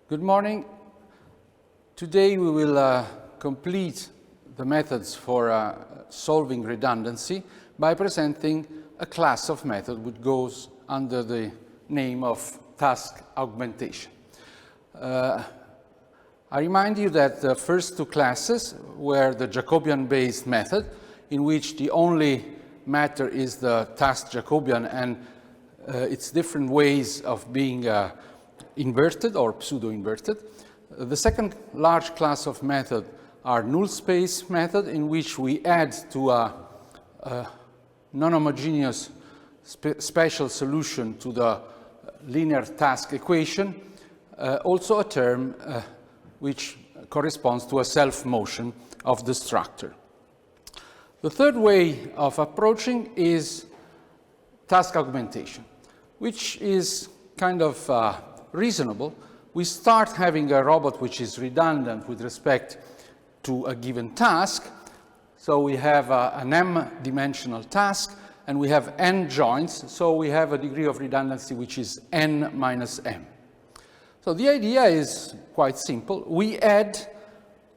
Good morning. Today we will complete the methods for solving redundancy by presenting a class of method which goes under the name of task augmentation. I remind you that the first two classes were the Jacobian-based method, in which the only matter is the task Jacobian and its different ways of being inverted or pseudo-inverted. The second large class of method are null space method, in which we add to a non-homogeneous special solution to the linear task equation, also a term which corresponds to a self-motion of the structure. The third way of approaching is task augmentation, which is kind of reasonable. We start having a robot which is redundant with respect to a given task. So we have an m-dimensional task, and we have n joints, so we have a degree of redundancy which is n minus m. So the idea is quite simple. We add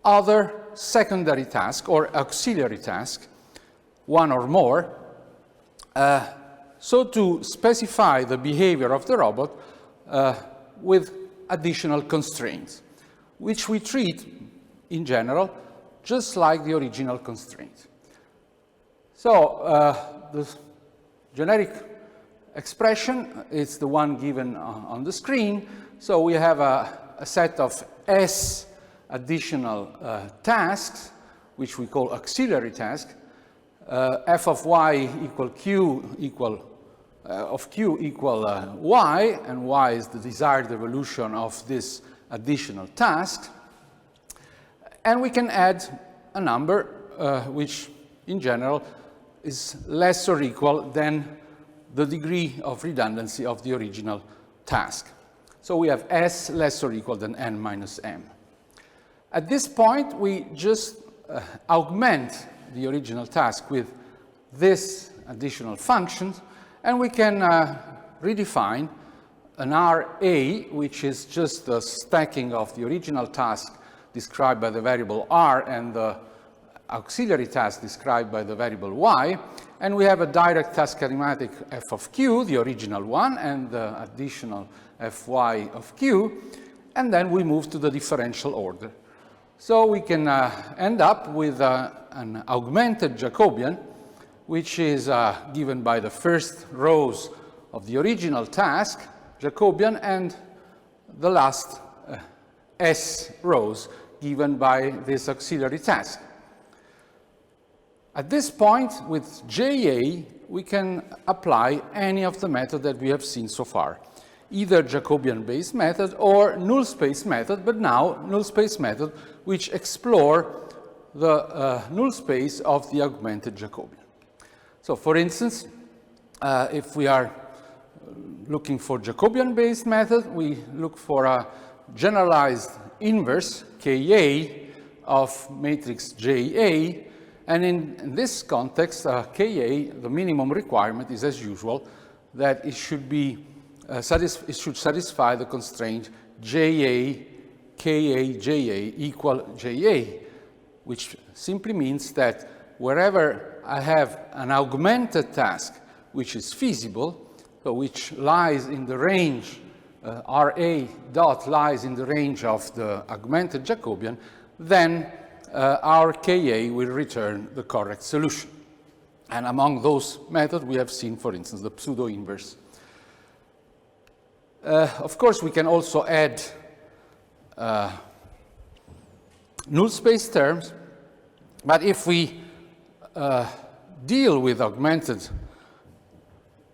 other secondary tasks or auxiliary tasks, one or more, so to specify the behavior of the robot with additional constraints, which we treat in general just like the original constraints. So the generic expression is the one given on the screen. So we have a set of S additional tasks, which we call auxiliary tasks. F of y equal q equal of q equal y, and y is the desired evolution of this additional task. And we can add a number which in general is less or equal than the degree of redundancy of the original task. So we have S less or equal than n minus m. At this point, we just augment the original task with this additional function, and we can redefine an RA, which is just the stacking of the original task described by the variable r and the auxiliary task described by the variable y. And we have a direct task kinematic f of q, the original one, and the additional fy of q. And then we move to the differential order. So we can end up with an augmented Jacobian, which is given by the first rows of the original task, Jacobian, and the last S rows given by this auxiliary task. At this point, with JA, we can apply any of the methods that we have seen so far, either Jacobian-based method or null space method, but now null space method which explore the null space of the augmented Jacobian. So for instance, if we are looking for Jacobian-based method, we look for a generalized inverse, Ka, of matrix JA, and in this context, Ka, the minimum requirement is, as usual, that it should be it should satisfy the constraint JA, Ka, JA equal JA, which simply means that wherever I have an augmented task which is feasible, so which lies in the range, RA dot lies in the range of the augmented Jacobian, then our Ka will return the correct solution. And among those methods, we have seen, for instance, the pseudo-inverse. Of course, we can also add null space terms, but if we deal with augmented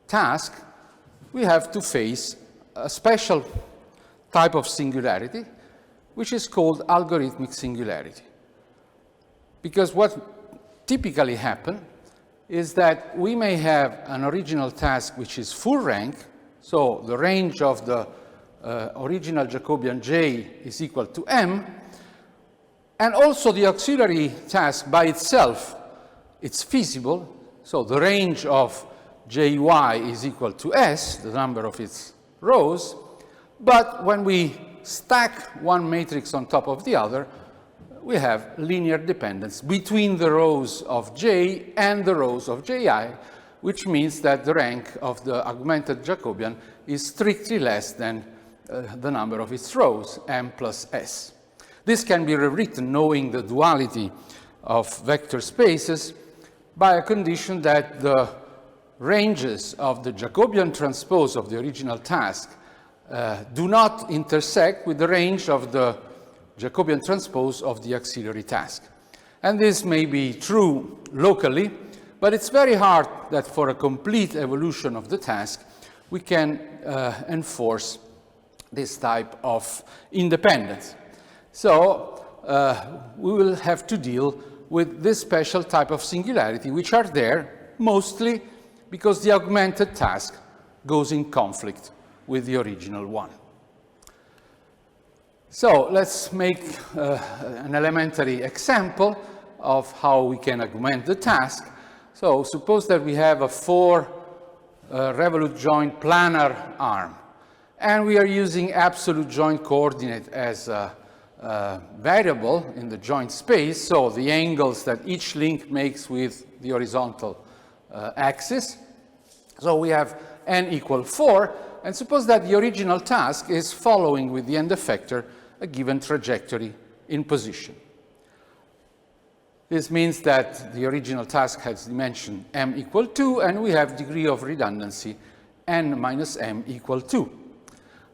task, we have to face a special type of singularity, which is called algorithmic singularity. Because what typically happens is that we may have an original task which is full rank, so the range of the original Jacobian J is equal to m, and also the auxiliary task by itself, it's feasible, so the range of Jy is equal to S, the number of its rows, but when we stack one matrix on top of the other, we have linear dependence between the rows of J and the rows of Ji, which means that the rank of the augmented Jacobian is strictly less than the number of its rows, m plus s. This can be rewritten knowing the duality of vector spaces by a condition that the ranges of the Jacobian transpose of the original task do not intersect with the range of the Jacobian transpose of the auxiliary task. And this may be true locally, but it's very hard that for a complete evolution of the task, we can enforce this type of independence. So we will have to deal with this special type of singularity, which are there mostly because the augmented task goes in conflict with the original one. So let's make an elementary example of how we can augment the task. So suppose that we have a 4 revolute joint planar arm, and we are using absolute joint coordinate as a variable in the joint space, so the angles that each link makes with the horizontal axis. So we have n equal 4, and suppose that the original task is following with the end effector a given trajectory in position. This means that the original task has dimension m equal 2, and we have degree of redundancy n minus m equal 2.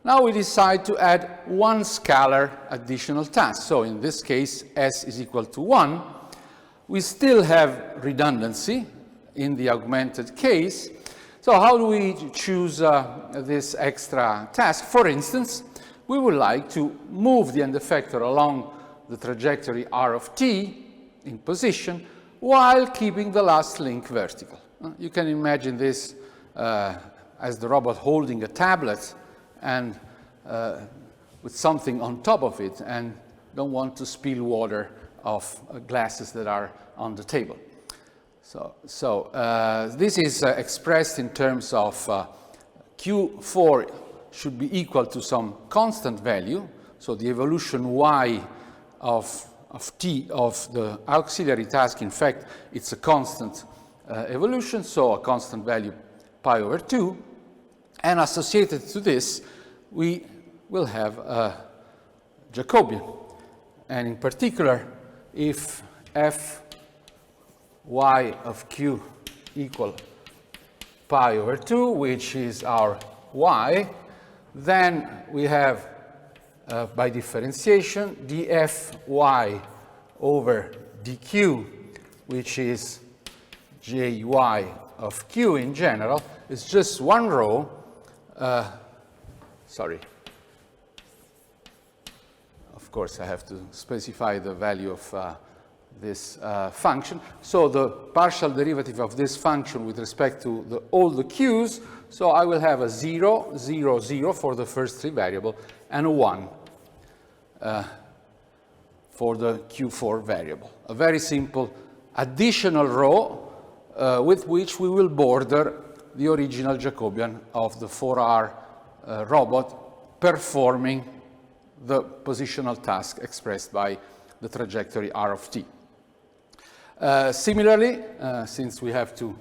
Now we decide to add one scalar additional task. So in this case, s is equal to 1. We still have redundancy in the augmented case. So how do we choose this extra task? For instance, we would like to move the end effector along the trajectory r of t in position while keeping the last link vertical. You can imagine this as the robot holding a tablet and with something on top of it and don't want to spill water off glasses that are on the table. So this is expressed in terms of Q4 should be equal to some constant value. So the evolution y of t of the auxiliary task, in fact, it's a constant evolution, so a constant value pi over 2. And associated to this, we will have a Jacobian. And in particular, if f y of q equal pi over 2, which is our y, then we have, by differentiation, df y over dq, which is jy of q in general, is just one row. Sorry. Of course, I have to specify the value of this function. So the partial derivative of this function with respect to all the q's, so I will have a 0, 0, 0 for the first 3 variables, and a 1 for the Q4 variable. A very simple additional row with which we will border the original Jacobian of the 4R robot performing the positional task expressed by the trajectory r of t. Similarly, since we have to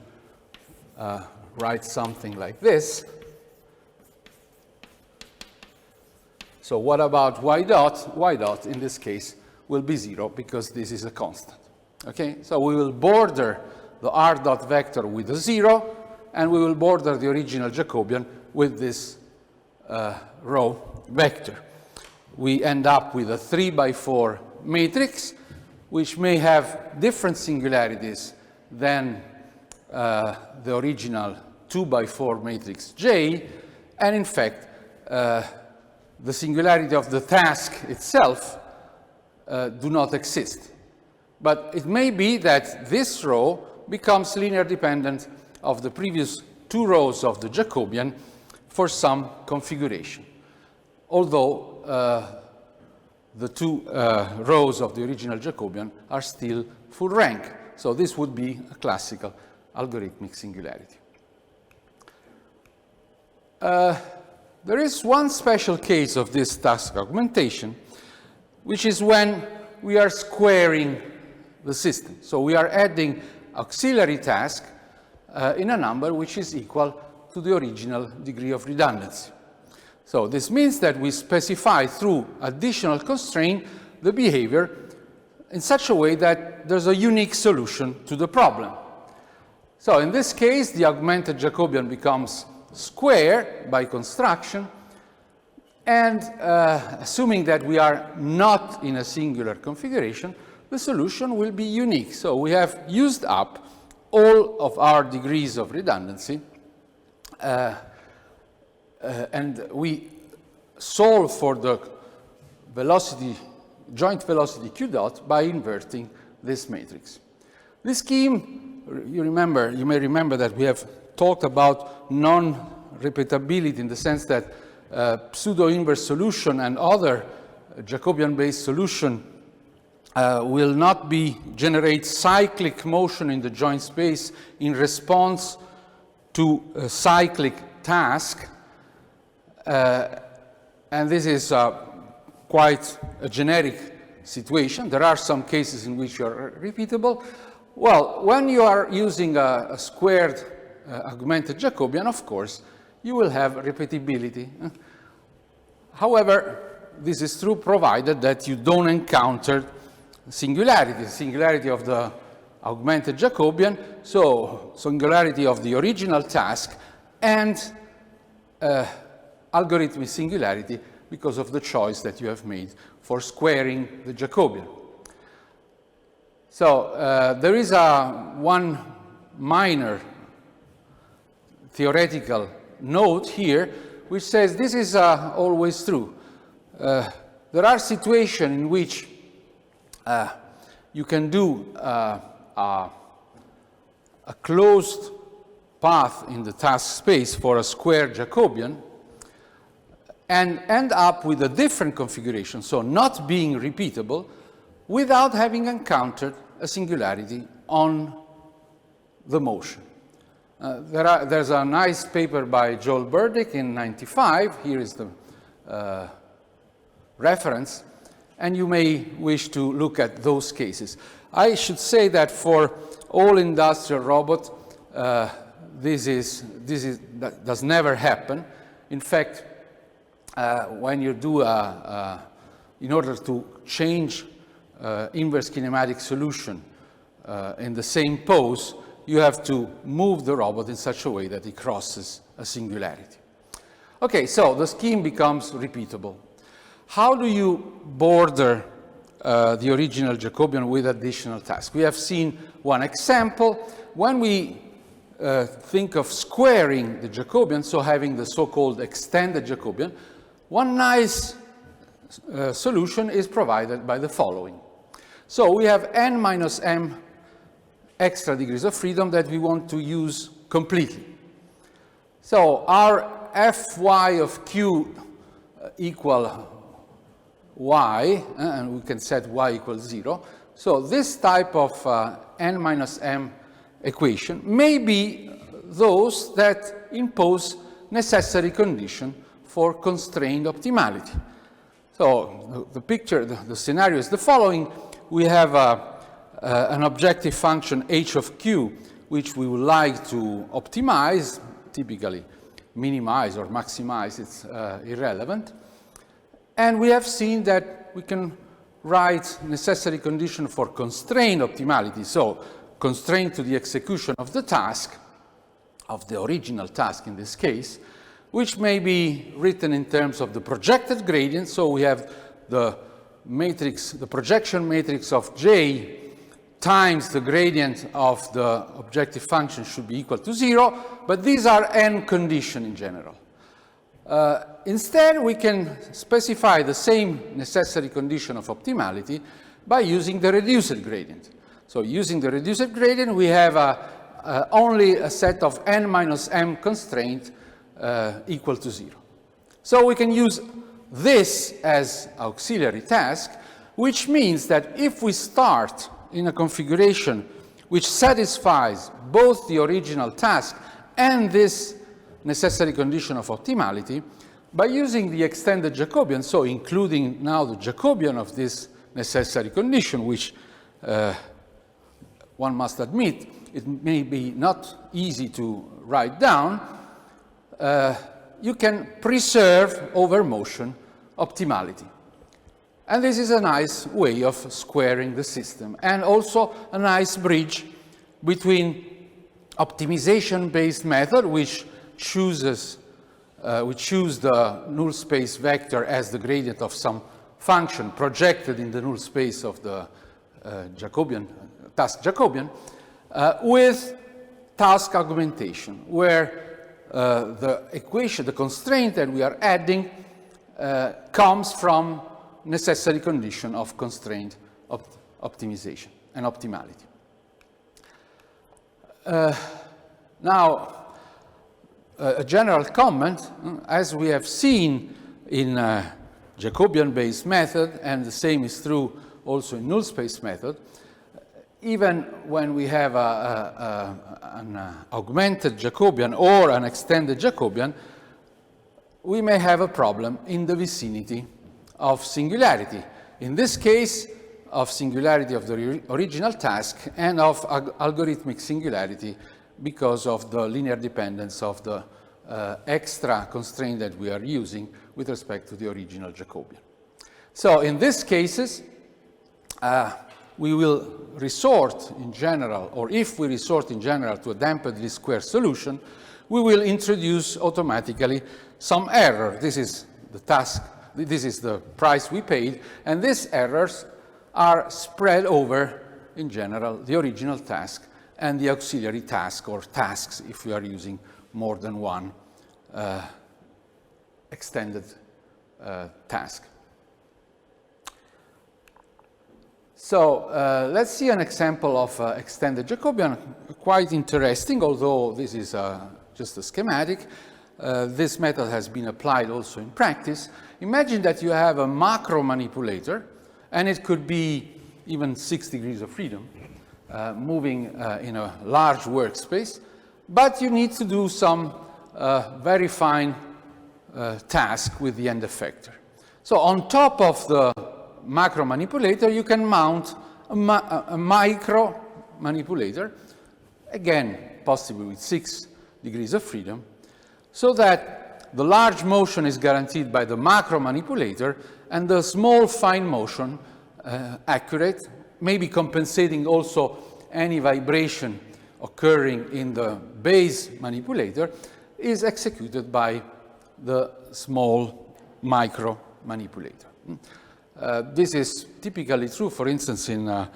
write something like this, so what about y dot? Y dot, in this case, will be 0 because this is a constant. Okay, so we will border the r dot vector with a 0, and we will border the original Jacobian with this row vector. We end up with a 3 by 4 matrix, which may have different singularities than the original 2 by 4 matrix J, and in fact, the singularity of the task itself do not exist. But it may be that this row becomes linear dependent of the previous 2 rows of the Jacobian for some configuration. Although the 2 rows of the original Jacobian are still full rank. So this would be a classical algorithmic singularity. There is one special case of this task augmentation, which is when we are squaring the system. So we are adding auxiliary task in a number which is equal to the original degree of redundancy. So this means that we specify through additional constraint the behavior in such a way that there's a unique solution to the problem. So in this case, the augmented Jacobian becomes square by construction, and assuming that we are not in a singular configuration, the solution will be unique. So we have used up all of our degrees of redundancy, and we solve for the velocity, joint velocity q dot by inverting this matrix. This scheme, you may remember that we have talked about non-repeatability in the sense that pseudo-inverse solution and other Jacobian-based solution will not generate cyclic motion in the joint space in response to a cyclic task. And this is quite a generic situation. There are some cases in which you are repeatable. Well, when you are using a squared augmented Jacobian, of course, you will have repeatability. However, this is true provided that you don't encounter singularity, the singularity of the augmented Jacobian, so singularity of the original task, and algorithmic singularity because of the choice that you have made for squaring the Jacobian. So there is one minor theoretical note here which says this is always true. There are situations in which you can do a closed path in the task space for a square Jacobian and end up with a different configuration, so not being repeatable, without having encountered a singularity on the motion. There's a nice paper by Joel Burdick in '95. Here is the reference, and you may wish to look at those cases. I should say that for all industrial robots, that does never happen. In fact, when you do in order to change inverse kinematic solution in the same pose, you have to move the robot in such a way that it crosses a singularity. Okay, so the scheme becomes repeatable. How do you border the original Jacobian with additional tasks? We have seen one example. When we think of squaring the Jacobian, so having the so-called extended Jacobian, one nice solution is provided by the following. So we have n minus m extra degrees of freedom that we want to use completely. So our fy of q equal y, and we can set y equals 0. So this type of n minus m equation may be those that impose necessary condition for constrained optimality. So the picture, the scenario is the following. We have an objective function h of q, which we would like to optimize, typically minimize or maximize, it's irrelevant. And we have seen that we can write necessary condition for constrained optimality, so constraint to the execution of the task, of the original task in this case, which may be written in terms of the projected gradient. So we have the matrix, the projection matrix of J times the gradient of the objective function should be equal to 0, but these are n conditions in general. Instead, we can specify the same necessary condition of optimality by using the reduced gradient. So using the reduced gradient, we have only a set of n minus m constraint equal to 0. So we can use this as auxiliary task, which means that if we start in a configuration which satisfies both the original task and this necessary condition of optimality, by using the extended Jacobian, so including now the Jacobian of this necessary condition, which one must admit, it may be not easy to write down, you can preserve over motion optimality. And this is a nice way of squaring the system, and also a nice bridge between optimization-based method, which choose the null space vector as the gradient of some function projected in the null space of the task Jacobian, with task augmentation, where the equation, the constraint that we are adding, comes from necessary condition of constraint optimization and optimality. Now, a general comment, as we have seen in Jacobian-based method, and the same is true also in null space method, even when we have an augmented Jacobian or an extended Jacobian, we may have a problem in the vicinity of singularity. In this case, of singularity of the original task and of algorithmic singularity because of the linear dependence of the extra constraint that we are using with respect to the original Jacobian. So in these cases, we will resort in general, or if we resort in general to a damped least square solution, we will introduce automatically some error. This is the task, this is the price we paid, and these errors are spread over, in general, the original task and the auxiliary task, or tasks if we are using more than one extended task. So let's see an example of extended Jacobian, quite interesting, although this is just a schematic. This method has been applied also in practice. Imagine that you have a macro manipulator, and it could be even 6 degrees of freedom, moving in a large workspace, but you need to do some very fine task with the end effector. So on top of the macro manipulator, you can mount a micro manipulator, again, possibly with 6 degrees of freedom, so that the large motion is guaranteed by the macro manipulator, and the small fine motion, accurate, maybe compensating also any vibration occurring in the base manipulator, is executed by the small micro manipulator. This is typically true, for instance, in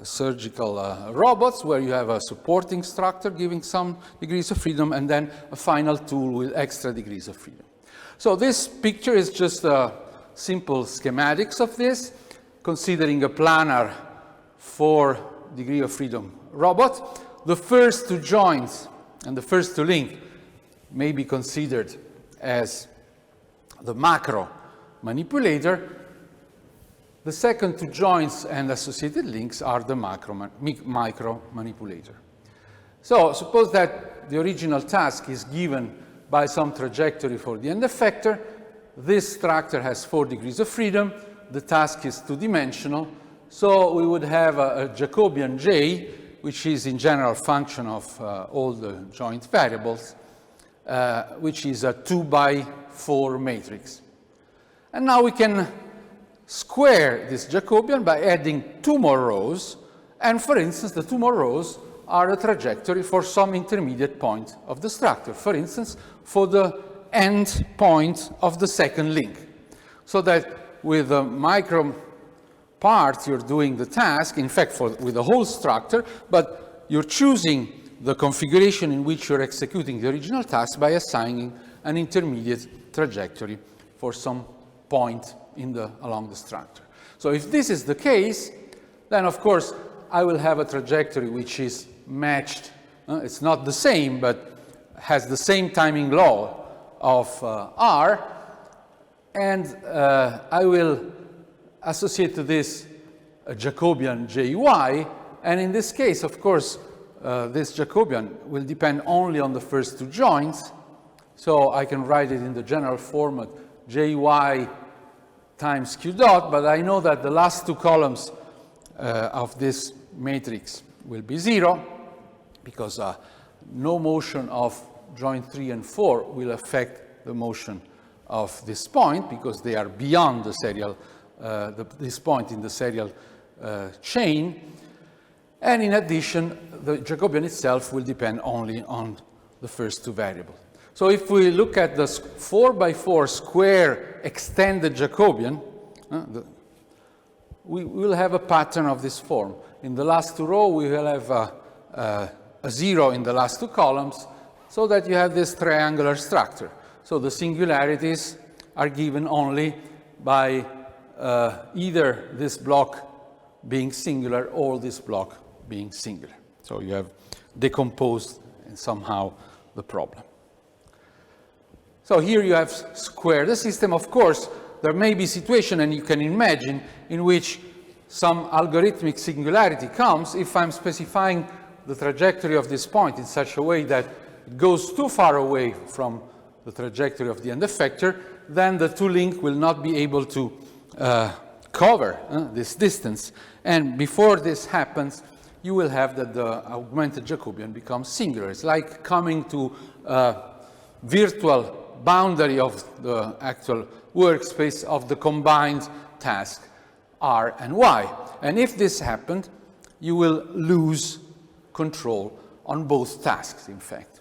surgical robots, where you have a supporting structure giving some degrees of freedom, and then a final tool with extra degrees of freedom. So this picture is just a simple schematics of this, considering a planar 4 degree of freedom robot. The first two joints and the first two link may be considered as the macro manipulator. The second two joints and associated links are the micro manipulator. So suppose that the original task is given by some trajectory for the end effector. This structure has 4 degrees of freedom. The task is two-dimensional. So we would have a Jacobian J, which is in general function of all the joint variables, which is a 2x4 matrix. And now we can square this Jacobian by adding 2 more rows, and for instance, the 2 more rows are a trajectory for some intermediate point of the structure, for instance, for the end point of the second link. So that with the micro part, you're doing the task, in fact, with the whole structure, but you're choosing the configuration in which you're executing the original task by assigning an intermediate trajectory for some point along the structure. So if this is the case, then of course I will have a trajectory which is matched. It's not the same, but has the same timing law of R, and I will associate to this a Jacobian Jy, and in this case, of course, this Jacobian will depend only on the first two joints, so I can write it in the general format jy times q dot, but I know that the last two columns of this matrix will be 0, because no motion of joint 3 and 4 will affect the motion of this point, because they are beyond the serial, this point in the serial chain. And in addition, the Jacobian itself will depend only on the first two variables. So if we look at the 4x4 square extended Jacobian, we will have a pattern of this form. In the last two rows, we will have a 0 in the last two columns, so that you have this triangular structure. So the singularities are given only by either this block being singular or this block being singular. So you have decomposed somehow the problem. So here you have squared the system. Of course, there may be situations, and you can imagine, in which some algorithmic singularity comes if I'm specifying the trajectory of this point in such a way that it goes too far away from the trajectory of the end effector, then the two link will not be able to cover this distance. And before this happens, you will have that the augmented Jacobian becomes singular. It's like coming to a virtual boundary of the actual workspace of the combined task R and Y. And if this happened, you will lose control on both tasks, in fact.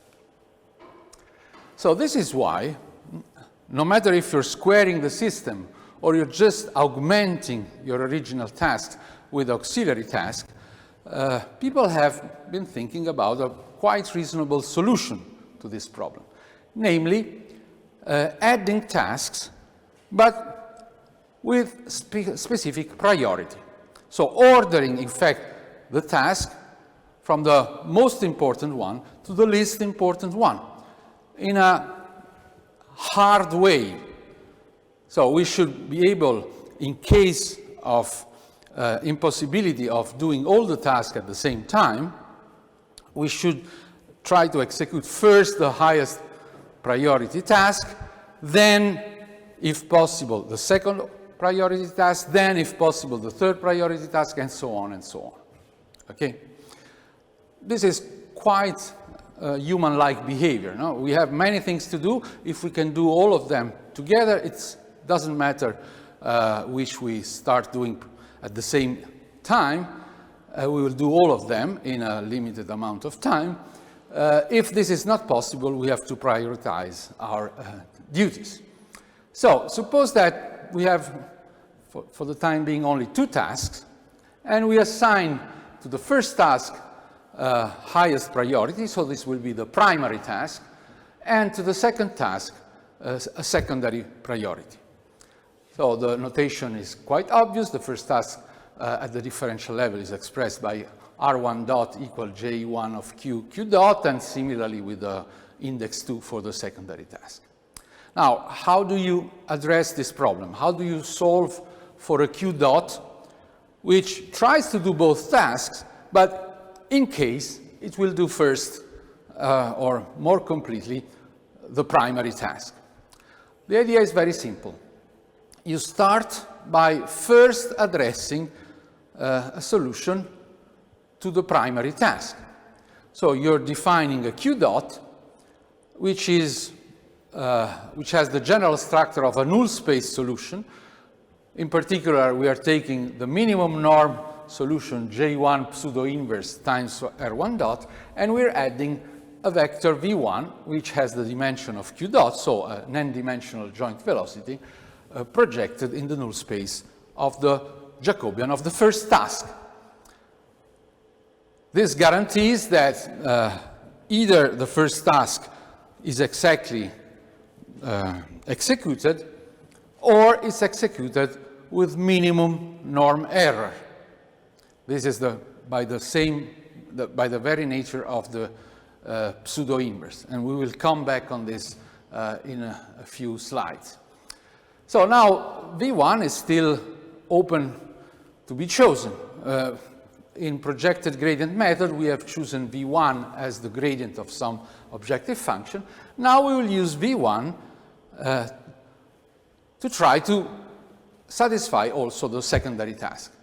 So this is why, no matter if you're squaring the system or you're just augmenting your original task with auxiliary task, people have been thinking about a quite reasonable solution to this problem. Namely, adding tasks, but with specific priority. So ordering, in fact, the task from the most important one to the least important one in a hard way. So we should be able, in case of impossibility of doing all the tasks at the same time, we should try to execute first the highest priority task, then, if possible, the second priority task, then, if possible, the third priority task, and so on and so on. Okay? This is quite human-like behavior. No? We have many things to do. If we can do all of them together, it doesn't matter which we start doing at the same time. We will do all of them in a limited amount of time. If this is not possible, we have to prioritize our duties. So suppose that we have, for the time being, only two tasks, and we assign to the first task highest priority, so this will be the primary task, and to the second task a secondary priority. So the notation is quite obvious. The first task at the differential level is expressed by R1 dot equal J1 of Q dot, and similarly with the index 2 for the secondary task. Now, how do you address this problem? How do you solve for a Q dot which tries to do both tasks, but in case it will do first or more completely the primary task? The idea is very simple. You start by first addressing a solution to the primary task. So you're defining a Q dot, which has the general structure of a null space solution. In particular, we are taking the minimum norm solution J1 pseudo-inverse times R1 dot, and we're adding a vector V1, which has the dimension of Q dot, so an n-dimensional joint velocity, projected in the null space of the Jacobian of the first task. This guarantees that either the first task is exactly executed, or it's executed with minimum norm error. This is by the very nature of the pseudo-inverse, and we will come back on this in a few slides. So now V1 is still open to be chosen. In projected gradient method, we have chosen V1 as the gradient of some objective function. Now we will use V1 to try to satisfy also the secondary task.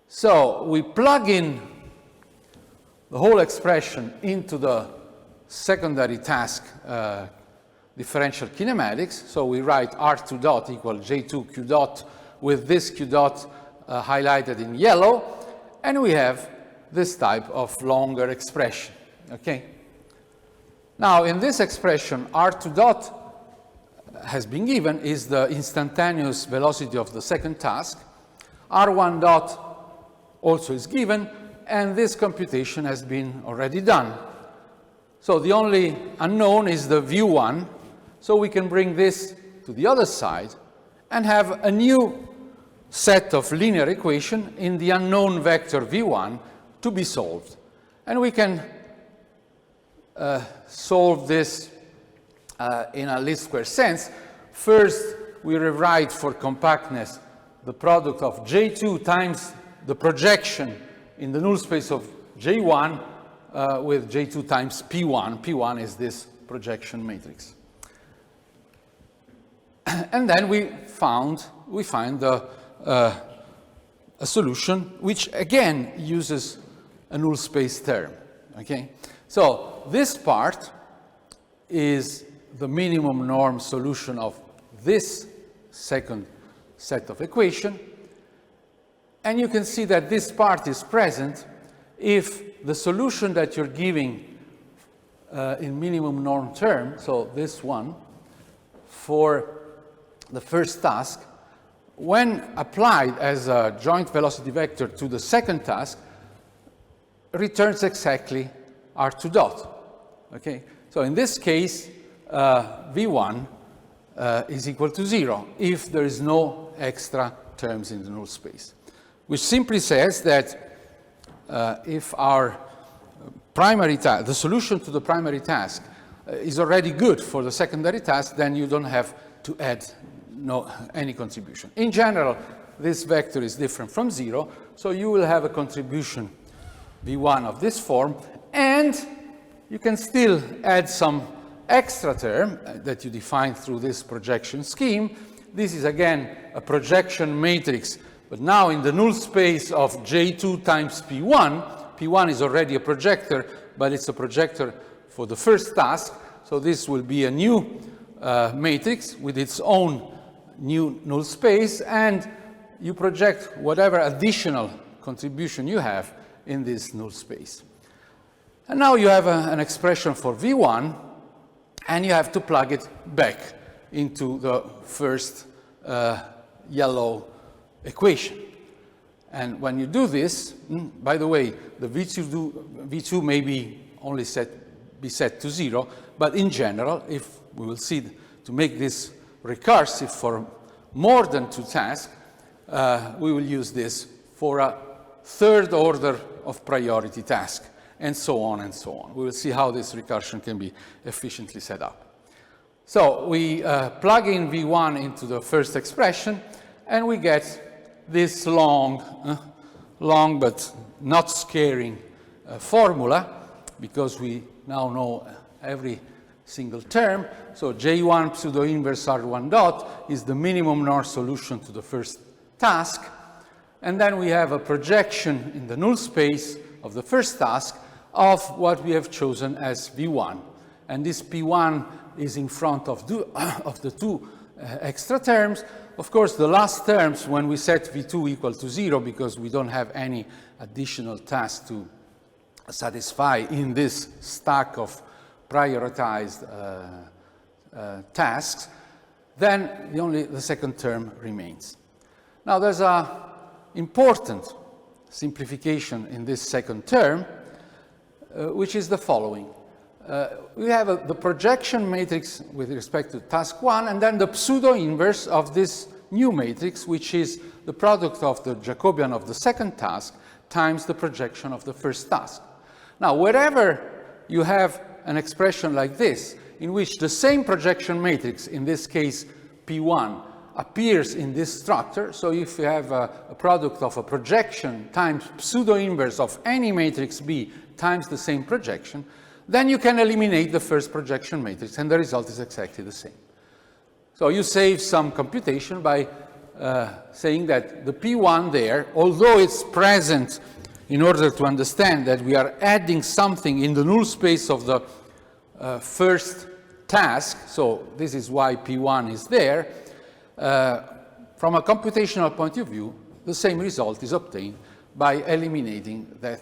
So we plug in the whole expression into the secondary task differential kinematics. So we write R2 dot equal J2 Q dot with this Q dot highlighted in yellow, and we have this type of longer expression, okay? Now, in this expression, R2 dot has been given is the instantaneous velocity of the second task. R1 dot also is given, and this computation has been already done. So the only unknown is the V1, so we can bring this to the other side and have a new set of linear equation in the unknown vector V1 to be solved. And we can solve this in a least square sense. First, we rewrite for compactness the product of J2 times the projection in the null space of J1 with J2 times P1. P1 is this projection matrix. And then we find a solution which again uses a null space term, okay? So this part is the minimum norm solution of this second set of equation. And you can see that this part is present if the solution that you're giving in minimum norm term, so this one, for the first task, when applied as a joint velocity vector to the second task, returns exactly R2 dot, okay? So in this case, V1 is equal to 0 if there is no extra terms in the null space, which simply says that if our primary task, the solution to the primary task is already good for the secondary task, then you don't have to add any contribution. In general, this vector is different from 0, so you will have a contribution V1 of this form, and you can still add some extra term that you define through this projection scheme. This is again a projection matrix, but now in the null space of J2 times P1. P1 is already a projector, but it's a projector for the first task, so this will be a new matrix with its own new null space, and you project whatever additional contribution you have in this null space. And now you have an expression for V1, and you have to plug it back into the first yellow equation. And when you do this, by the way, the V2 may be only be set to 0, but in general, if we will see to make this recursive for more than 2 tasks, we will use this for a third order of priority task, and so on and so on. We will see how this recursion can be efficiently set up. So we plug in V1 into the first expression, and we get this long but not scaring formula, because we now know every single term. So J1 pseudo-inverse R1 dot is the minimum norm solution to the first task. And then we have a projection in the null space of the first task of what we have chosen as V1. And this P1 is in front of the two extra terms. Of course, the last terms, when we set V2 equal to 0, because we don't have any additional task to satisfy in this stack of prioritized tasks, then the second term remains. Now, there's an important simplification in this second term, which is the following. We have the projection matrix with respect to task 1, and then the pseudo-inverse of this new matrix, which is the product of the Jacobian of the second task times the projection of the first task. Now, wherever you have an expression like this, in which the same projection matrix, in this case P1, appears in this structure, so if you have a product of a projection times pseudo-inverse of any matrix B times the same projection, then you can eliminate the first projection matrix, and the result is exactly the same. So you save some computation by saying that the P1 there, although it's present in order to understand that we are adding something in the null space of the first task, so this is why P1 is there, from a computational point of view, the same result is obtained by eliminating that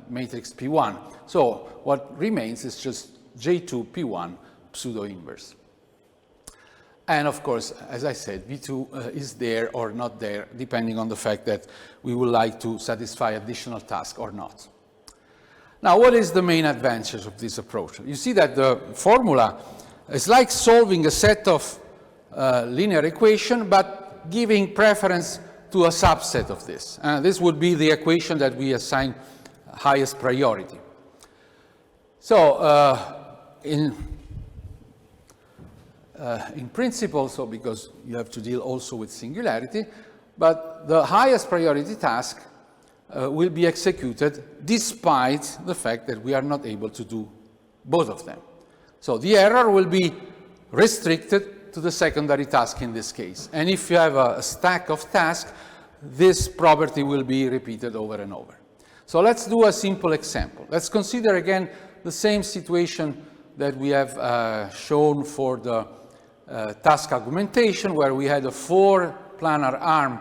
matrix P1. So what remains is just J2 P1 pseudo-inverse. And of course, as I said, V2 is there or not there, depending on the fact that we would like to satisfy additional tasks or not. Now, what is the main advantage of this approach? You see that the formula is like solving a set of linear equation, but giving preference to a subset of this. This would be the equation that we assign highest priority. So in principle, so because you have to deal also with singularity, but the highest priority task will be executed despite the fact that we are not able to do both of them. So the error will be restricted to the secondary task in this case. And if you have a stack of tasks, this property will be repeated over and over. So let's do a simple example. Let's consider again the same situation that we have shown for the task augmentation, where we had a 4-planar arm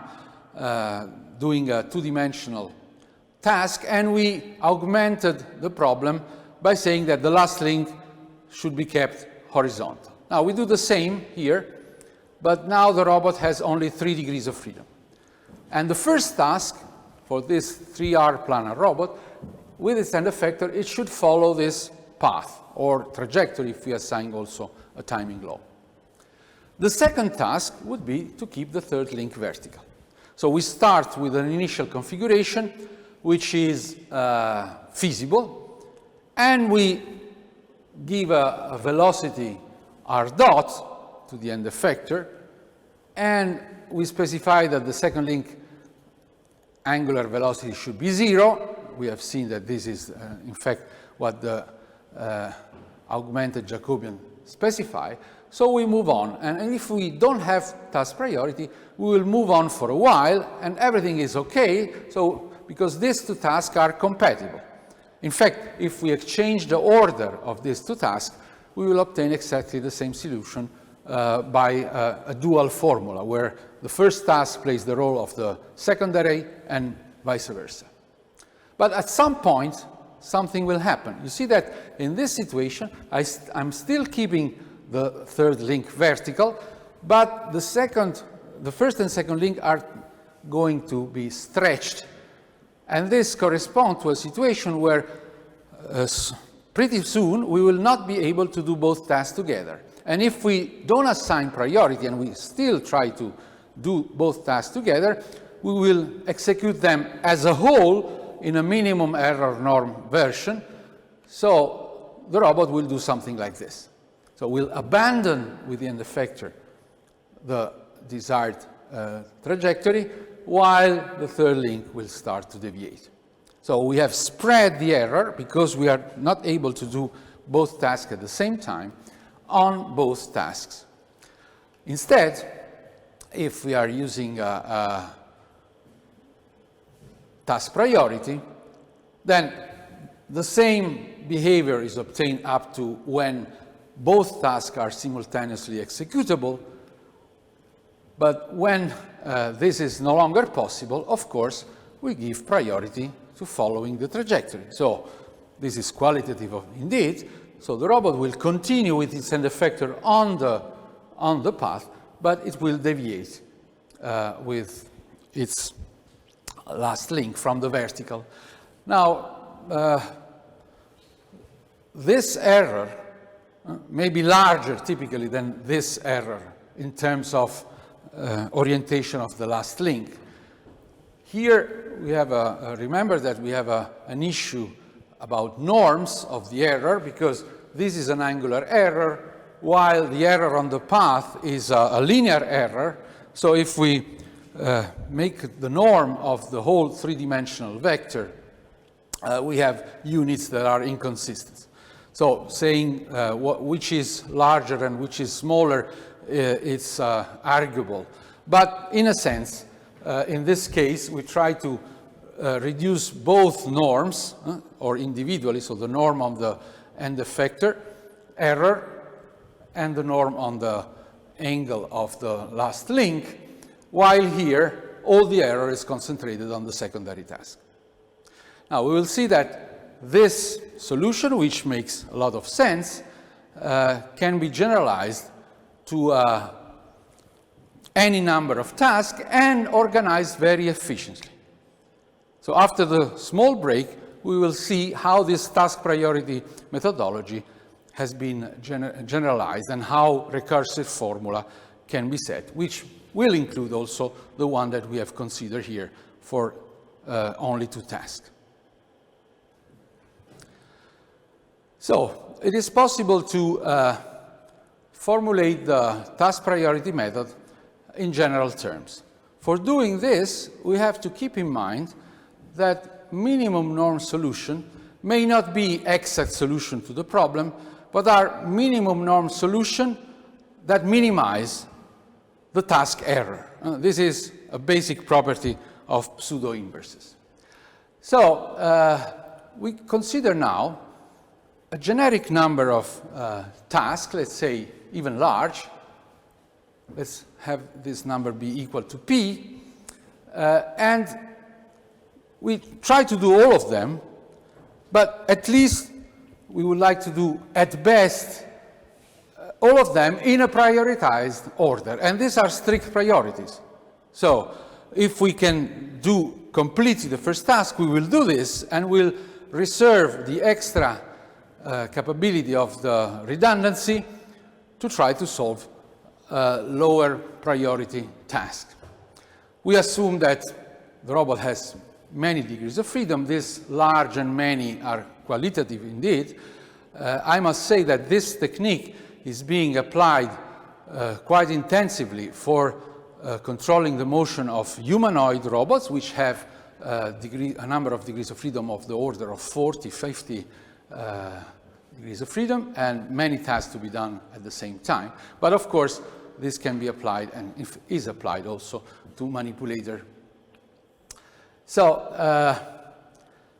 doing a 2-dimensional task, and we augmented the problem by saying that the last link should be kept horizontal. Now we do the same here, but now the robot has only 3 degrees of freedom. And the first task for this 3R planar robot, with its end effector, it should follow this path or trajectory if we assign also a timing law. The second task would be to keep the third link vertical. So we start with an initial configuration which is feasible, and we give a velocity r dot to the end effector, and we specify that the second link angular velocity should be 0. We have seen that this is, in fact, what the augmented Jacobian specify. So we move on, and if we don't have task priority, we will move on for a while, and everything is okay, so because these two tasks are compatible. In fact, if we exchange the order of these two tasks, we will obtain exactly the same solution by a dual formula, where the first task plays the role of the secondary and vice versa. But at some point, something will happen. You see that in this situation, I'm still keeping the third link vertical, but the first and second link are going to be stretched. And this corresponds to a situation where pretty soon we will not be able to do both tasks together. And if we don't assign priority and we still try to do both tasks together, we will execute them as a whole in a minimum error norm version. So the robot will do something like this. So we'll abandon with the end effector the desired trajectory, while the third link will start to deviate. So we have spread the error, because we are not able to do both tasks at the same time, on both tasks. Instead, if we are using task priority, then the same behavior is obtained up to when both tasks are simultaneously executable. But when this is no longer possible, of course, we give priority to following the trajectory. So this is qualitative indeed. So the robot will continue with its end effector on the path, but it will deviate with its last link from the vertical. Now, this error may be larger typically than this error in terms of orientation of the last link. Here we have remember that we have an issue about norms of the error, because this is an angular error, while the error on the path is a linear error. So if we make the norm of the whole three-dimensional vector, we have units that are inconsistent. So saying which is larger and which is smaller it's arguable. But in a sense, in this case, we try to reduce both norms, or individually, so the norm on the end effector error and the norm on the angle of the last link, while here all the error is concentrated on the secondary task. Now we will see that this solution, which makes a lot of sense, can be generalized to any number of tasks and organized very efficiently. So after the small break, we will see how this task priority methodology has been generalized and how recursive formula can be set, which will include also the one that we have considered here for only 2 tasks. So it is possible to formulate the task priority method in general terms. For doing this, we have to keep in mind that minimum norm solution may not be exact solution to the problem, but are minimum norm solution that minimize the task error. This is a basic property of pseudo-inverses. So we consider now a generic number of tasks, let's say even large. Let's have this number be equal to p, and we try to do all of them, but at least we would like to do, at best, all of them in a prioritized order. And these are strict priorities. So if we can do completely the first task, we will do this, and we'll reserve the extra capability of the redundancy to try to solve lower priority task. We assume that the robot has many degrees of freedom. This large and many are qualitative indeed. I must say that this technique is being applied quite intensively for controlling the motion of humanoid robots, which have a number of degrees of freedom of the order of 40, 50 degrees of freedom, and many tasks to be done at the same time. But of course, this can be applied, and is applied also to manipulator. So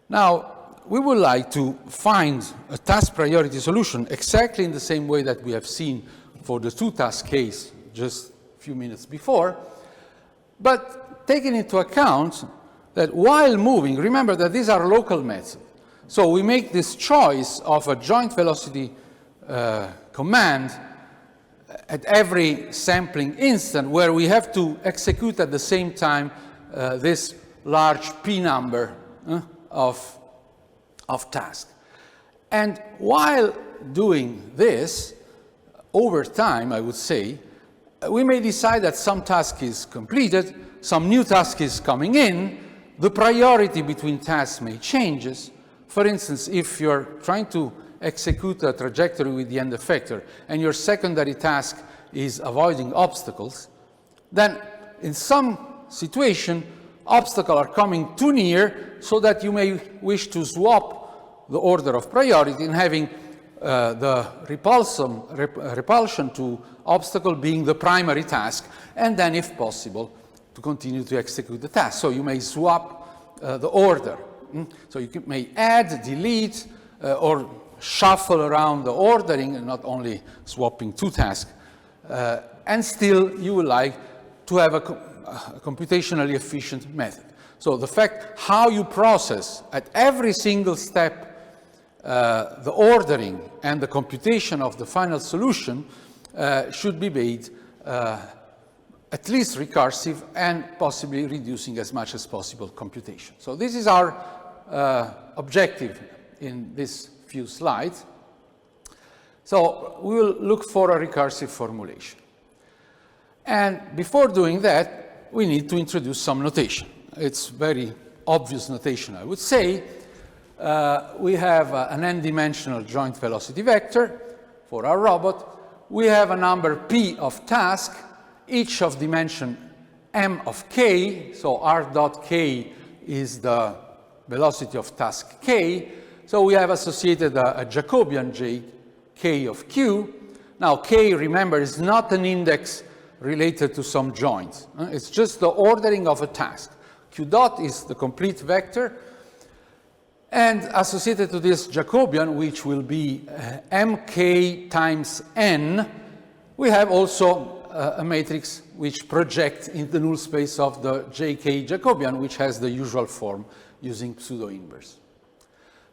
now we would like to find a task priority solution exactly in the same way that we have seen for the 2-task case just a few minutes before, but taking into account that while moving, remember that these are local methods. So we make this choice of a joint velocity command at every sampling instant, where we have to execute at the same time this large p number of tasks. And while doing this, over time, I would say, we may decide that some task is completed, some new task is coming in, the priority between tasks may change. For instance, if you're trying to execute a trajectory with the end effector and your secondary task is avoiding obstacles, then in some situation, obstacles are coming too near so that you may wish to swap the order of priority and having the repulsion to obstacle being the primary task, and then, if possible, to continue to execute the task. So you may swap the order. So you may add, delete, or shuffle around the ordering, and not only swapping 2 tasks. And still, you would like to have a computationally efficient method. So the fact how you process at every single step the ordering and the computation of the final solution should be made at least recursive and possibly reducing as much as possible computation. So this is our objective in these few slides. So we will look for a recursive formulation. And before doing that, we need to introduce some notation. It's very obvious notation, I would say. We have an n-dimensional joint velocity vector for our robot. We have a number p of tasks, each of dimension m of k. So r dot k is the velocity of task k. So we have associated a Jacobian j k of q. Now, k, remember, is not an index related to some joints. It's just the ordering of a task. Q dot is the complete vector, and associated to this Jacobian, which will be mk times n, we have also a matrix which projects in the null space of the jk Jacobian, which has the usual form using pseudo-inverse.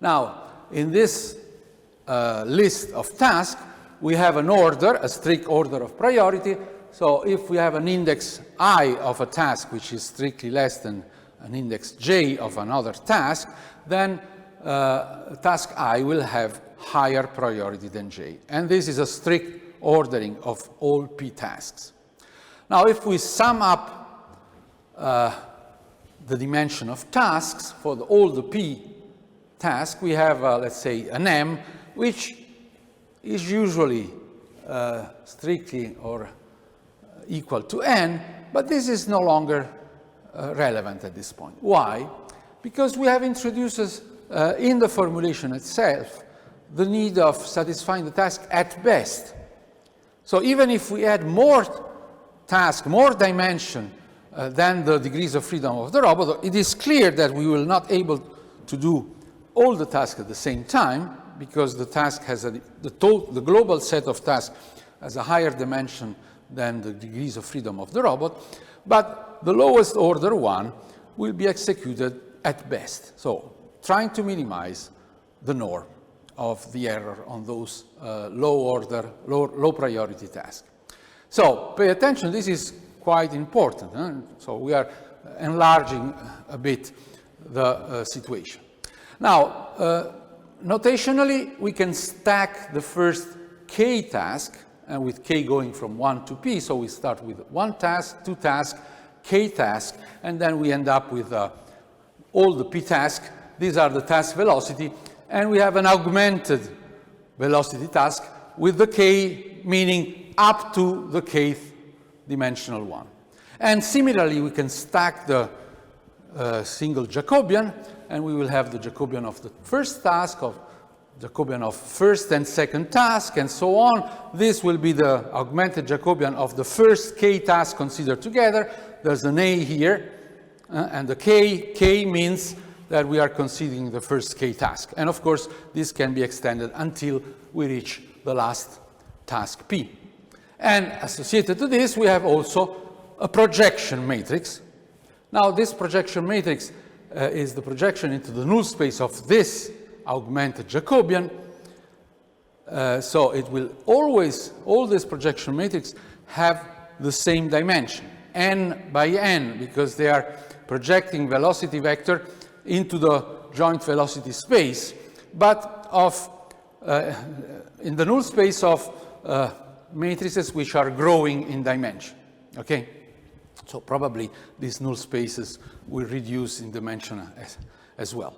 Now, in this list of tasks, we have an order, a strict order of priority. So if we have an index I of a task which is strictly less than an index j of another task, then task I will have higher priority than j. And this is a strict ordering of all p tasks. Now, if we sum up the dimension of tasks for all the p tasks, we have, let's say, an m, which is usually strictly or equal to n, but this is no longer relevant at this point. Why? Because we have introduced in the formulation itself the need of satisfying the task at best. So even if we add more task, more dimension than the degrees of freedom of the robot, it is clear that we will not able to do all the tasks at the same time, because the task has the global set of tasks has a higher dimension than the degrees of freedom of the robot, but the lowest order one will be executed at best. So trying to minimize the norm of the error on those low priority tasks. So pay attention, this is quite important. So we are enlarging a bit the situation. Now, notationally, we can stack the first k task, and with k going from 1 to p, so we start with 1 task, 2 task, k task, and then we end up with all the p tasks. These are the task velocity, and we have an augmented velocity task with the k meaning up to the kth dimensional one. And similarly, we can stack the single Jacobian, and we will have the Jacobian of the first task, of Jacobian of first and second task, and so on. This will be the augmented Jacobian of the first k task considered together. There's an a here, and the k means that we are considering the first k task. And of course, this can be extended until we reach the last task p. And associated to this, we have also a projection matrix. Now, this projection matrix is the projection into the null space of this augmented Jacobian. So it will always, all this projection matrix have the same dimension, n by n, because they are projecting velocity vector into the joint velocity space, but in the null space of matrices which are growing in dimension. Okay? So probably these null spaces will reduce in dimension as well.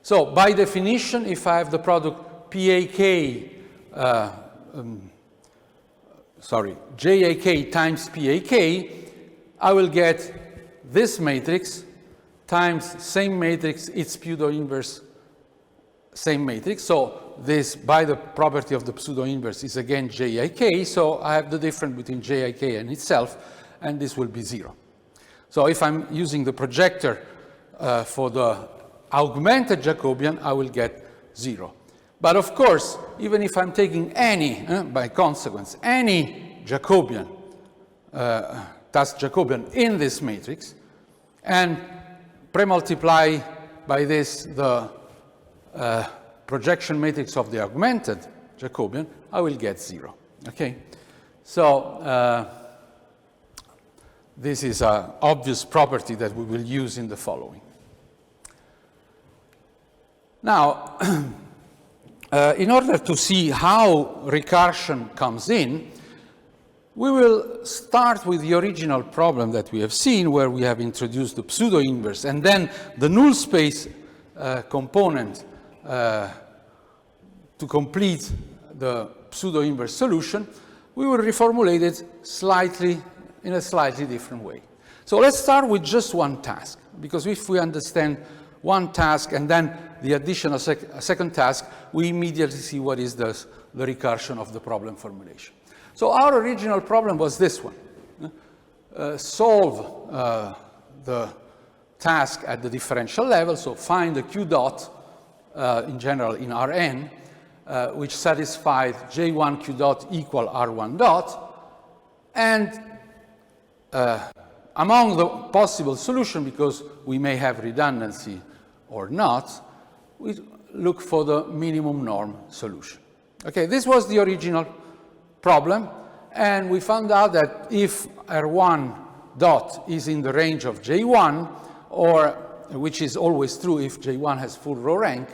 So by definition, if I have the product JAK times PAK, I will get this matrix times same matrix, its pseudo-inverse same matrix. So this, by the property of the pseudo-inverse, is again JIK. So I have the difference between JIK and itself, and this will be 0. So if I'm using the projector for the augmented Jacobian, I will get 0. But of course, even if I'm taking any, by consequence, any Jacobian, task Jacobian in this matrix, and pre-multiply by this the projection matrix of the augmented Jacobian, I will get 0. Okay? So this is an obvious property that we will use in the following. Now, in order to see how recursion comes in, we will start with the original problem that we have seen, where we have introduced the pseudo-inverse and then the null space component to complete the pseudo-inverse solution. We will reformulate it in a slightly different way. So let's start with just one task, because if we understand one task and then the addition of a second task, we immediately see what is the recursion of the problem formulation. So our original problem was this one. Solve the task at the differential level, so find the Q dot, in general in Rn, which satisfied J1 Q dot equal R1 dot, and among the possible solution, because we may have redundancy or not, we look for the minimum norm solution. Okay, this was the original problem, and we found out that if R1 dot is in the range of J1, or which is always true if J1 has full row rank,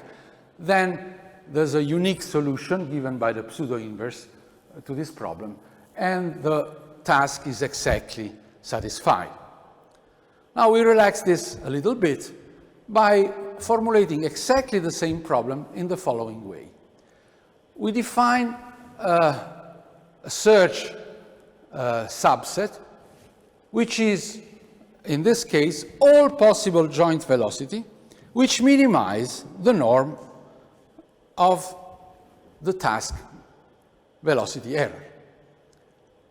then there's a unique solution given by the pseudo-inverse to this problem, and the task is exactly satisfied. Now we relax this a little bit by formulating exactly the same problem in the following way. We define a search subset, which is, in this case, all possible joint velocity, which minimize the norm of the task velocity error.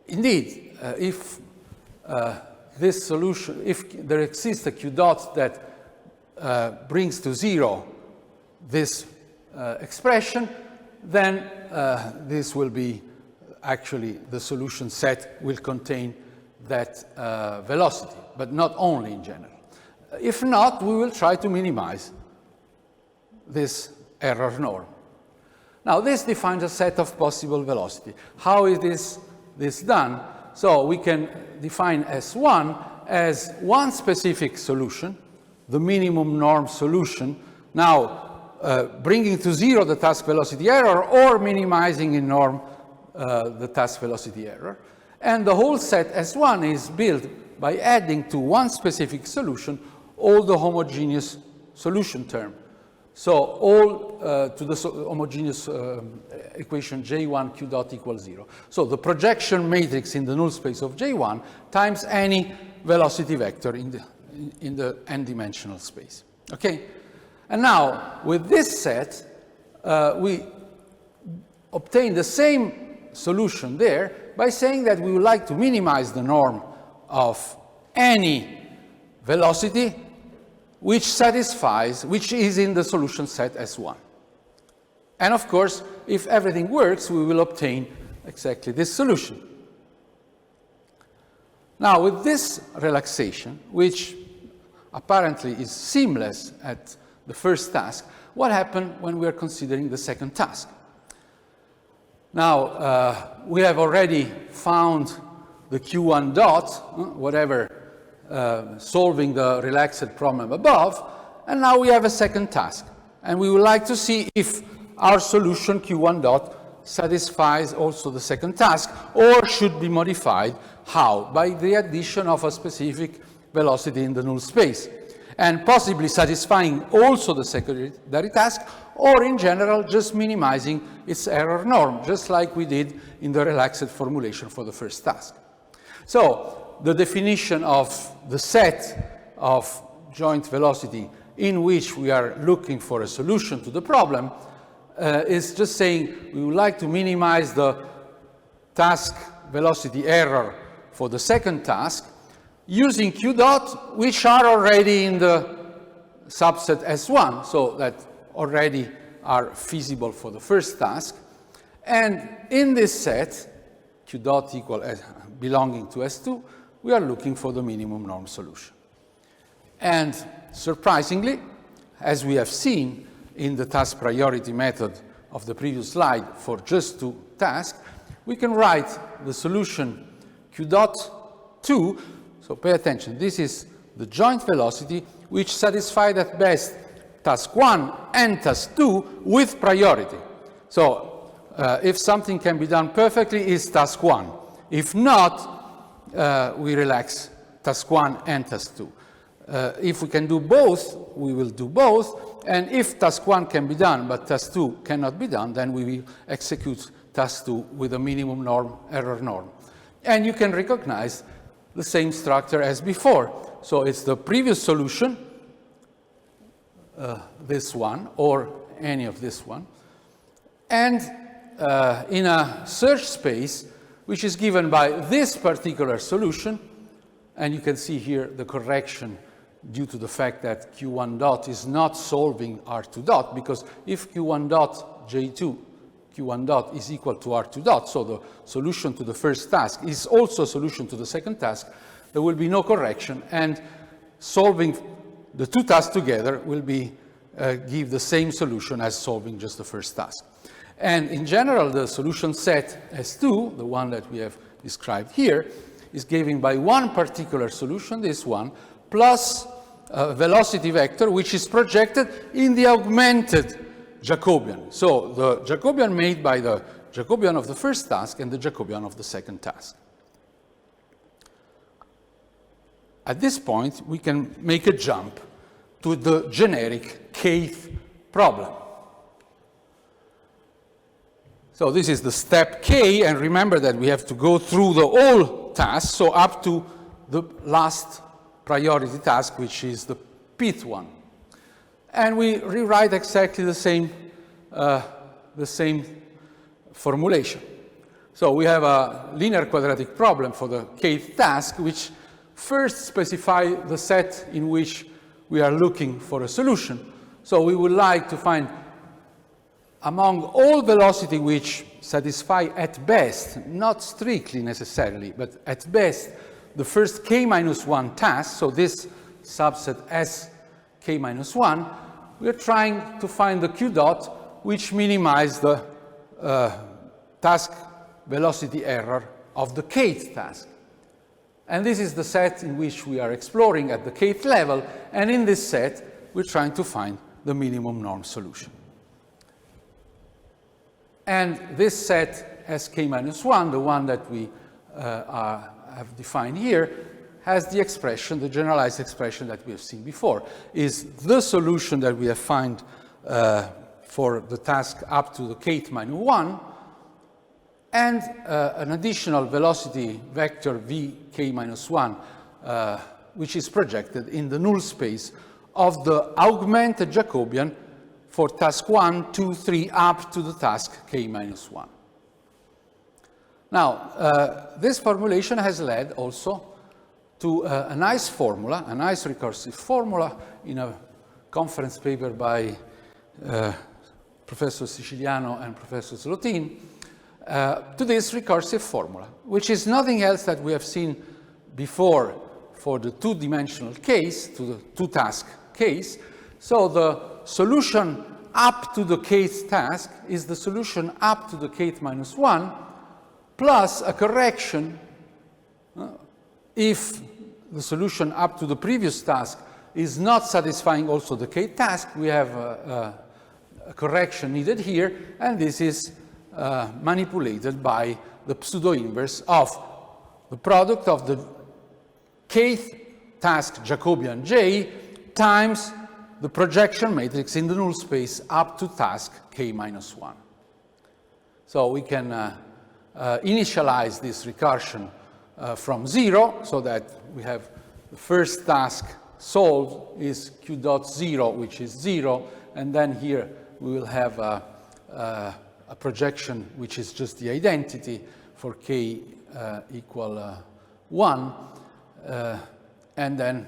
Indeed, if this solution, if there exists a Q dot that brings to zero this expression, then this will be actually the solution set will contain that velocity, but not only in general. If not, we will try to minimize this error norm. Now, this defines a set of possible velocity. How is this done? So we can define S1 as one specific solution, the minimum norm solution, now bringing to zero the task velocity error or minimizing in norm the task velocity error. And the whole set S1 is built by adding to one specific solution all the homogeneous solution term. So all to the homogeneous equation J1 Q dot equals 0. So the projection matrix in the null space of J1 times any velocity vector in the n-dimensional space. Okay? And now, with this set, we obtain the same solution there by saying that we would like to minimize the norm of any velocity which satisfies, which is in the solution set S1. And of course, if everything works, we will obtain exactly this solution. Now, with this relaxation, which apparently is seamless at the first task, what happened when we are considering the second task? Now, we have already found the Q1 dot, whatever, solving the relaxed problem above, and now we have a second task. And we would like to see if our solution Q1 dot satisfies also the second task, or should be modified. How? By the addition of a specific velocity in the null space, and possibly satisfying also the secondary task, or in general just minimizing its error norm, just like we did in the relaxed formulation for the first task. So the definition of the set of joint velocity in which we are looking for a solution to the problem is just saying we would like to minimize the task velocity error for the second task using Q dot, which are already in the subset S1, so that already are feasible for the first task. And in this set, Q dot equal belonging to S2, we are looking for the minimum norm solution. And surprisingly, as we have seen in the task priority method of the previous slide for just two tasks, we can write the solution Q dot 2. So pay attention, this is the joint velocity which satisfies at best task 1 and task 2 with priority. So if something can be done perfectly, it's task 1. If not, we relax task 1 and task 2. If we can do both, we will do both. And if task 1 can be done, but task 2 cannot be done, then we will execute task 2 with a minimum norm, error norm. And you can recognize the same structure as before. So it's the previous solution, this one, or any of this one. And in a search space, which is given by this particular solution. And you can see here the correction due to the fact that Q1 dot is not solving R2 dot, because if Q1 dot J2 Q1 dot is equal to R2 dot, so the solution to the first task is also a solution to the second task, there will be no correction, and solving the two tasks together will be give the same solution as solving just the first task. And in general, the solution set S2, the one that we have described here, is given by one particular solution, this one, plus a velocity vector, which is projected in the augmented Jacobian. So the Jacobian made by the Jacobian of the first task and the Jacobian of the second task. At this point, we can make a jump to the generic kth problem. So this is the step k, and remember that we have to go through the whole task, so up to the last priority task, which is the pth one. And we rewrite exactly the same formulation. So we have a linear quadratic problem for the kth task, which first specify the set in which we are looking for a solution. So we would like to find among all velocity which satisfy at best, not strictly necessarily, but at best, the first k minus 1 task, so this subset S k minus 1, we are trying to find the q dot which minimize the task velocity error of the kth task. And this is the set in which we are exploring at the kth level, and in this set, we're trying to find the minimum norm solution. And this set Sk minus 1, the one that we have defined here, has the expression, the generalized expression that we have seen before, is the solution that we have found for the task up to the kth minus 1, and an additional velocity vector vk minus 1, which is projected in the null space of the augmented Jacobian for task 1, 2, 3, up to the task k minus 1. Now, this formulation has led also to a nice formula, a nice recursive formula in a conference paper by Professor Siciliano and Professor Zlotin, to this recursive formula, which is nothing else that we have seen before for the two-dimensional case, to the two-task case. So the solution up to the kth task is the solution up to the kth minus 1 plus a correction if the solution up to the previous task is not satisfying also the kth task. We have a correction needed here, and this is manipulated by the pseudo-inverse of the product of the kth task Jacobian J times the projection matrix in the null space up to task k minus 1. So we can initialize this recursion from 0, so that we have the first task solved is q dot 0, which is 0, and then here we will have a projection which is just the identity for k equal 1, and then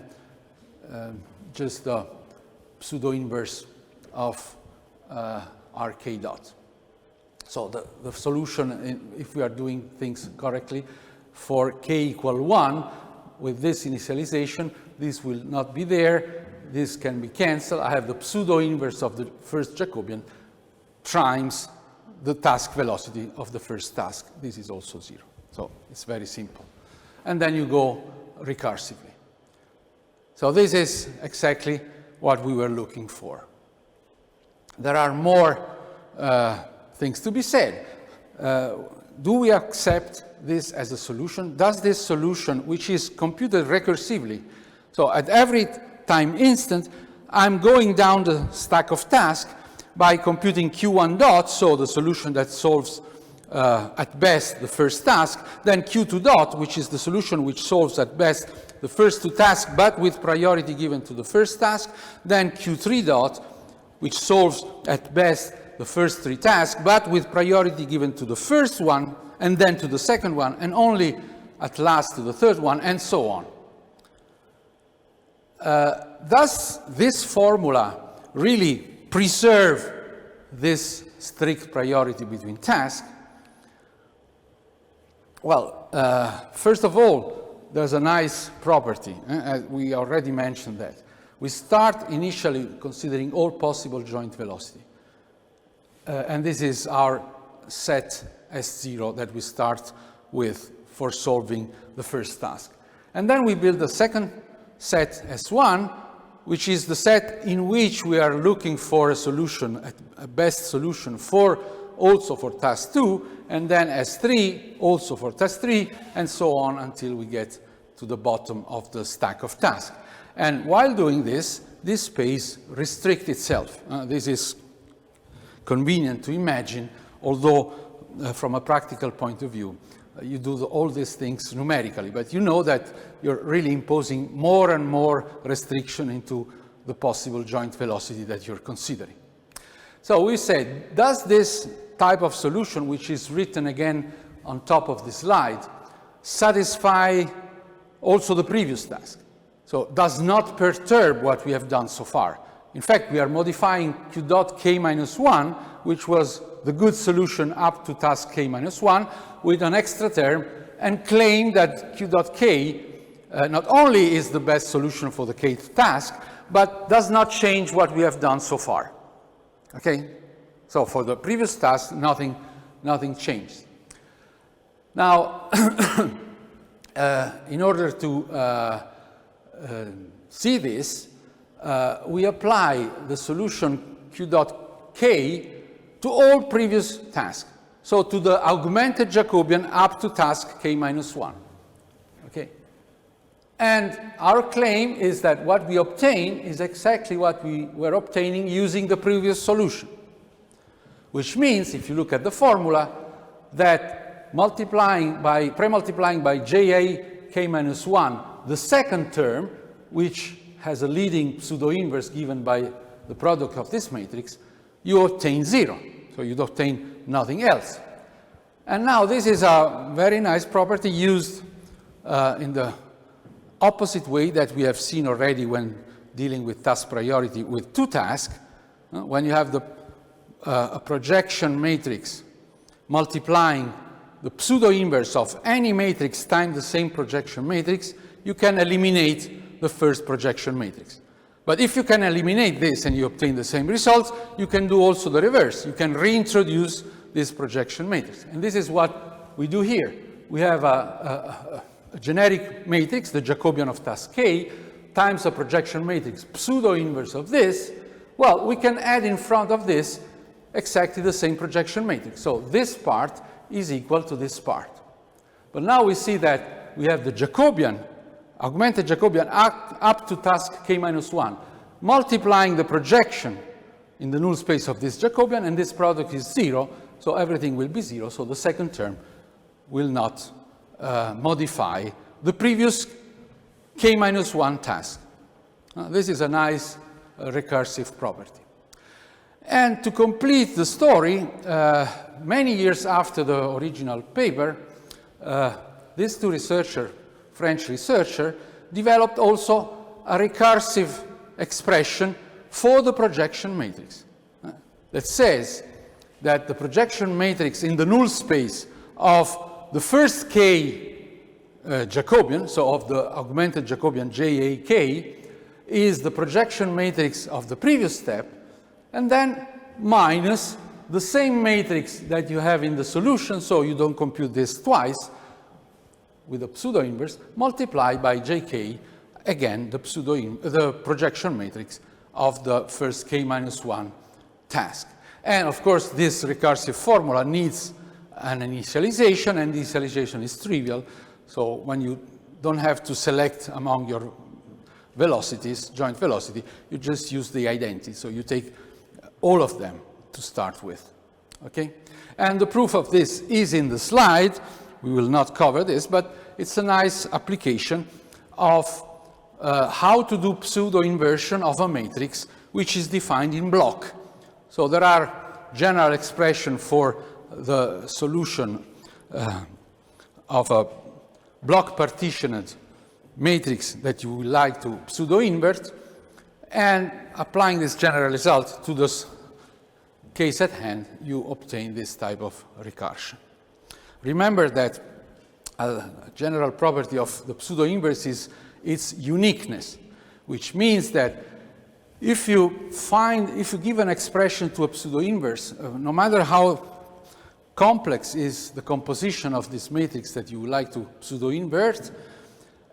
just the pseudo-inverse of rk dot. So the solution, if we are doing things correctly, for k equal 1, with this initialization, this will not be there. This can be cancelled. I have the pseudo-inverse of the first Jacobian times the task velocity of the first task. This is also 0. So it's very simple. And then you go recursively. So this is exactly what we were looking for. There are more things to be said. Do we accept this as a solution? Does this solution, which is computed recursively, so at every time instant, I'm going down the stack of tasks by computing q1 dot, so the solution that solves at best the first task, then q2 dot, which is the solution which solves at best the first two tasks, but with priority given to the first task, then q3 dot, which solves at best the first three tasks, but with priority given to the first one and then to the second one, and only at last to the third one, and so on. Does this formula really preserve this strict priority between tasks? Well, first of all, there's a nice property. We already mentioned that. We start initially considering all possible joint velocity. And this is our set S0 that we start with for solving the first task. And then we build the second set S1, which is the set in which we are looking for a solution, a best solution also for task 2, and then S3 also for task 3, and so on until we get to the bottom of the stack of tasks. And while doing this, this space restricts itself. This is convenient to imagine, although from a practical point of view, you do all these things numerically, but you know that you're really imposing more and more restriction into the possible joint velocity that you're considering. So we said, does this type of solution, which is written again on top of the slide, satisfy also the previous task? So does not perturb what we have done so far. In fact, we are modifying q dot k minus 1, which was the good solution up to task k minus 1, with an extra term, and claim that q dot k not only is the best solution for the kth task, but does not change what we have done so far. Okay? So for the previous task, nothing changed. Now, in order to see this, we apply the solution q dot k to all previous tasks. So to the augmented Jacobian up to task k minus 1. Okay? And our claim is that what we obtain is exactly what we were obtaining using the previous solution. Which means, if you look at the formula, that pre-multiplying by JA k minus 1, the second term, which has a leading pseudo-inverse given by the product of this matrix, you obtain 0. So you obtain nothing else. And now this is a very nice property used in the opposite way that we have seen already when dealing with task priority with two tasks. When you have a projection matrix multiplying the pseudo-inverse of any matrix times the same projection matrix, you can eliminate the first projection matrix. But if you can eliminate this and you obtain the same results, you can do also the reverse. You can reintroduce this projection matrix. And this is what we do here. We have a generic matrix, the Jacobian of task k, times a projection matrix pseudo-inverse of this. Well, we can add in front of this exactly the same projection matrix. So this part is equal to this part. But now we see that we have the Jacobian, augmented Jacobian up to task k minus 1, multiplying the projection in the null space of this Jacobian, and this product is 0, so everything will be 0, so the second term will not modify the previous k minus 1 task. This is a nice recursive property. And to complete the story, many years after the original paper, these two researchers, French researcher, developed also a recursive expression for the projection matrix that says that the projection matrix in the null space of the first k Jacobian, so of the augmented Jacobian JAK, is the projection matrix of the previous step, and then minus the same matrix that you have in the solution, so you don't compute this twice, with a pseudo-inverse, multiplied by JK, again, the projection matrix of the first k minus 1 task. And of course, this recursive formula needs an initialization, and the initialization is trivial. So when you don't have to select among your velocities, joint velocity, you just use the identity. So you take all of them to start with. Okay? And the proof of this is in the slide. We will not cover this, but it's a nice application of how to do pseudo-inversion of a matrix which is defined in block. So there are general expressions for the solution of a block partitioned matrix that you would like to pseudo-invert, and applying this general result to this case at hand, you obtain this type of recursion. Remember that a general property of the pseudo-inverse is its uniqueness, which means that if you give an expression to a pseudo-inverse, no matter how complex is the composition of this matrix that you would like to pseudo-invert,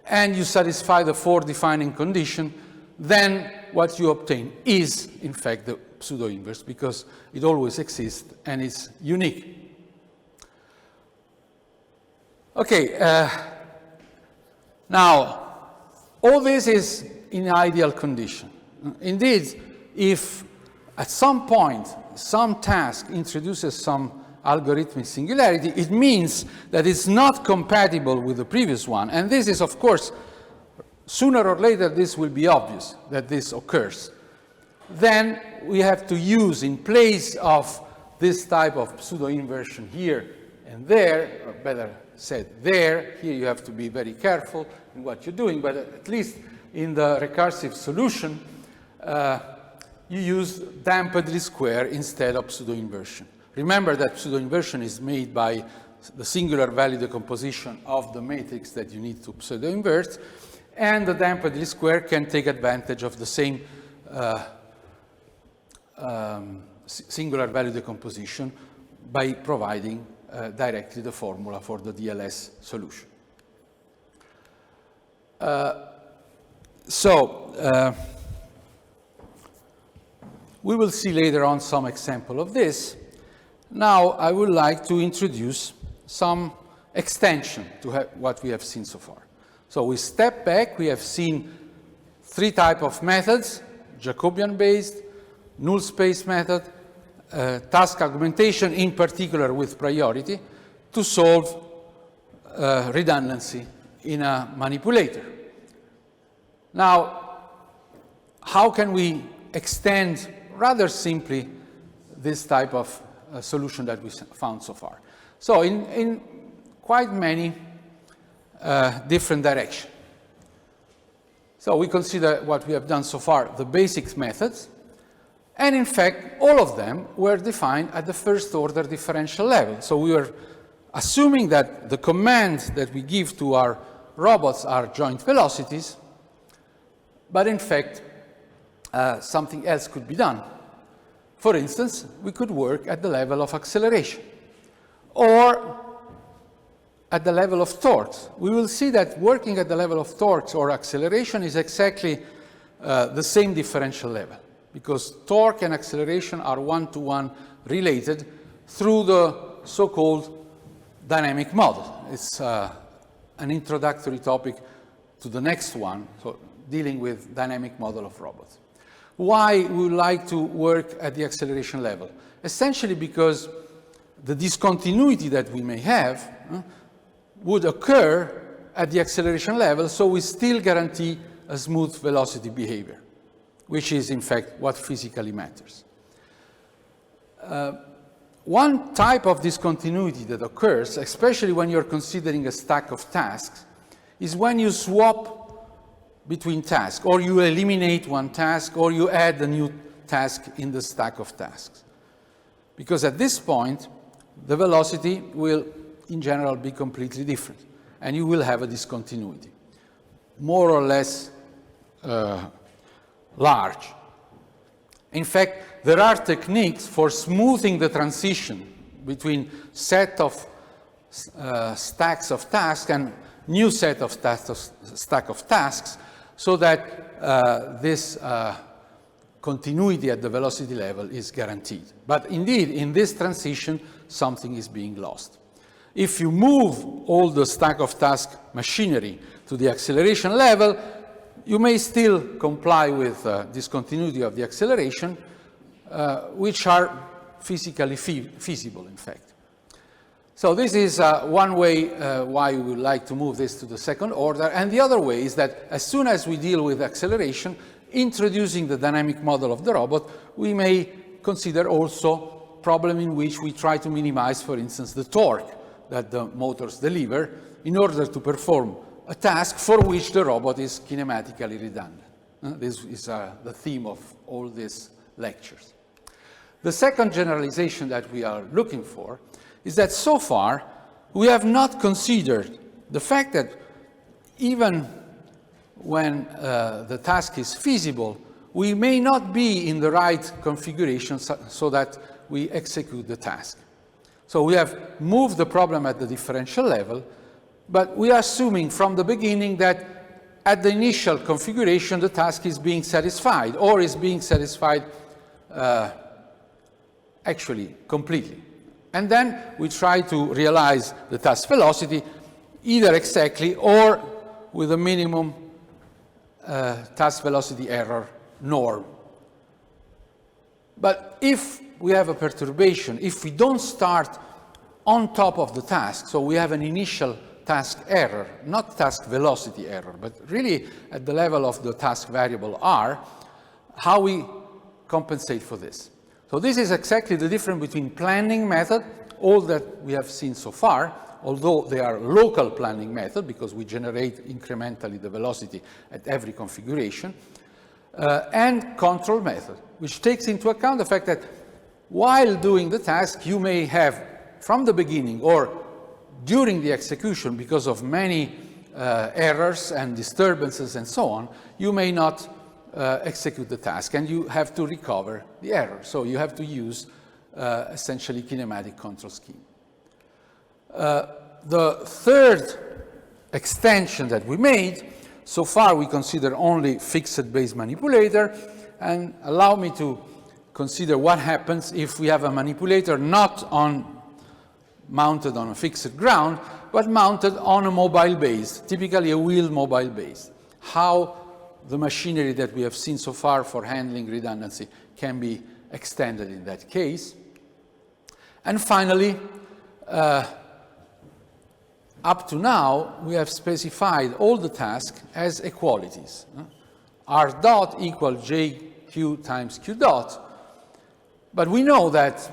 and you satisfy the 4 defining condition, then what you obtain is, in fact, the pseudo-inverse, because it always exists and it's unique. Okay, now, all this is in ideal condition. Indeed, if at some point some task introduces some algorithmic singularity, it means that it's not compatible with the previous one. And this is, of course, sooner or later, this will be obvious that this occurs. Then we have to use, in place of this type of pseudo-inversion here and there, or better said there, here you have to be very careful in what you're doing, but at least in the recursive solution, you use damped square instead of pseudo-inversion. Remember that pseudo-inversion is made by the singular value decomposition of the matrix that you need to pseudo-invert, and the damped square can take advantage of the same singular value decomposition by providing directly the formula for the DLS solution. We will see later on some example of this. Now, I would like to introduce some extension to what we have seen so far. So we step back. We have seen 3 types of methods: Jacobian-based, null space method, task augmentation, in particular with priority, to solve redundancy in a manipulator. Now, how can we extend rather simply this type of solution that we found so far? So in quite many different directions. So we consider what we have done so far, the basic methods, and in fact, all of them were defined at the first order differential level. So we were assuming that the commands that we give to our robots are joint velocities, but in fact, something else could be done. For instance, we could work at the level of acceleration or at the level of torques. We will see that working at the level of torques or acceleration is exactly the same differential level, because torque and acceleration are one-to-one related through the so-called dynamic model. It's an introductory topic to the next one, so dealing with dynamic model of robots. Why we would like to work at the acceleration level? Essentially because the discontinuity that we may have would occur at the acceleration level, so we still guarantee a smooth velocity behavior, which is in fact what physically matters. One type of discontinuity that occurs, especially when you're considering a stack of tasks, is when you swap between tasks, or you eliminate one task, or you add a new task in the stack of tasks. Because at this point, the velocity will, in general, be completely different, and you will have a discontinuity, more or less large. In fact, there are techniques for smoothing the transition between set of stacks of tasks and new set of stack of tasks, so that this continuity at the velocity level is guaranteed. But indeed, in this transition, something is being lost. If you move all the stack of task machinery to the acceleration level, you may still comply with discontinuity of the acceleration, which are physically feasible, in fact. So this is one way why we would like to move this to the second order. And the other way is that as soon as we deal with acceleration, introducing the dynamic model of the robot, we may consider also problem in which we try to minimize, for instance, the torque that the motors deliver in order to perform a task for which the robot is kinematically redundant. This is the theme of all these lectures. The second generalization that we are looking for is that so far we have not considered the fact that even when the task is feasible, we may not be in the right configuration so that we execute the task. So we have moved the problem at the differential level, but we are assuming from the beginning that at the initial configuration the task is being satisfied, or is being satisfied actually completely. And then we try to realize the task velocity either exactly or with a minimum task velocity error norm. But if we have a perturbation, if we don't start on top of the task, so we have an initial task error, not task velocity error, but really at the level of the task variable r, how we compensate for this. So this is exactly the difference between planning method, all that we have seen so far, although they are local planning method because we generate incrementally the velocity at every configuration, and control method, which takes into account the fact that while doing the task, you may have from the beginning or during the execution, because of many errors and disturbances and so on, you may not execute the task, and you have to recover the error. So you have to use essentially kinematic control scheme. The third extension that we made, so far we consider only fixed base manipulator, and allow me to consider what happens if we have a manipulator not mounted on a fixed ground, but mounted on a mobile base, typically a wheel mobile base. How the machinery that we have seen so far for handling redundancy can be extended in that case. And finally, up to now, we have specified all the tasks as equalities. R dot equal JQ times Q dot. But we know that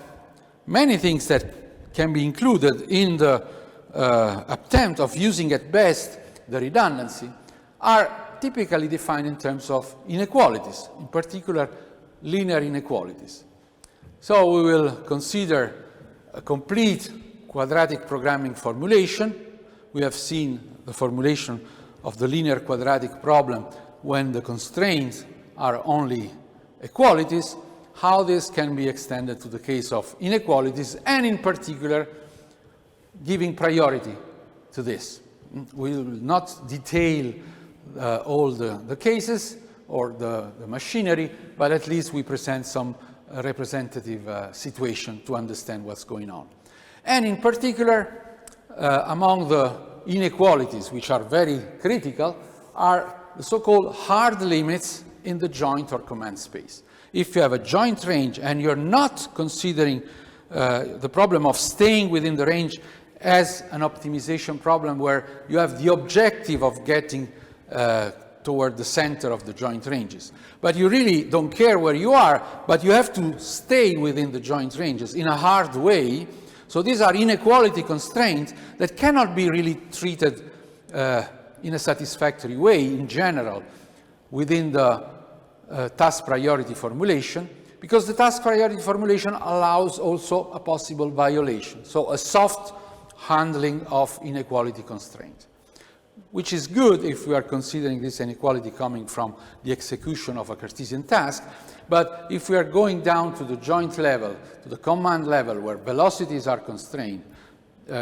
many things that can be included in the attempt of using at best the redundancy are typically defined in terms of inequalities, in particular linear inequalities. So we will consider a complete quadratic programming formulation. We have seen the formulation of the linear quadratic problem when the constraints are only equalities, how this can be extended to the case of inequalities, and in particular, giving priority to this. We will not detail all the cases or the machinery, but at least we present some representative situation to understand what's going on. And in particular, among the inequalities, which are very critical, are the so-called hard limits in the joint or command space. If you have a joint range and you're not considering the problem of staying within the range as an optimization problem where you have the objective of getting toward the center of the joint ranges, but you really don't care where you are, but you have to stay within the joint ranges in a hard way. So these are inequality constraints that cannot be really treated in a satisfactory way in general within the task priority formulation, because the task priority formulation allows also a possible violation, so a soft handling of inequality constraint, which is good if we are considering this inequality coming from the execution of a Cartesian task. But if we are going down to the joint level, to the command level, where velocities are constrained,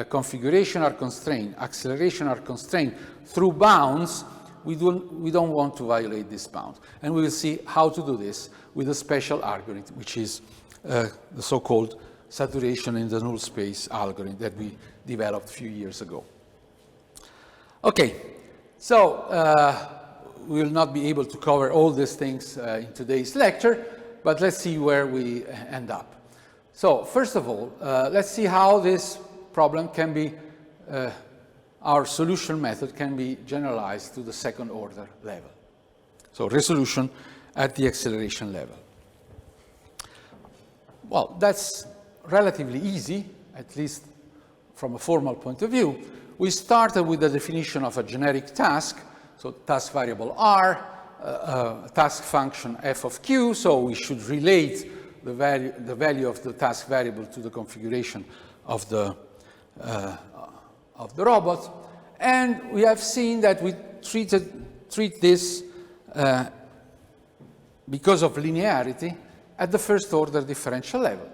configuration are constrained, acceleration are constrained through bounds, we don't want to violate this bound. And we will see how to do this with a special algorithm, which is the so-called saturation in the null space algorithm that we developed a few years ago. Okay, so we will not be able to cover all these things in today's lecture, but let's see where we end up. So first of all, let's see how this problem can be, our solution method can be generalized to the second order level. So resolution at the acceleration level. Well, that's relatively easy, at least from a formal point of view, we started with the definition of a generic task, so task variable R, task function f of q, so we should relate the value of the task variable to the configuration of the robot. And we have seen that we treat this because of linearity at the first order differential level.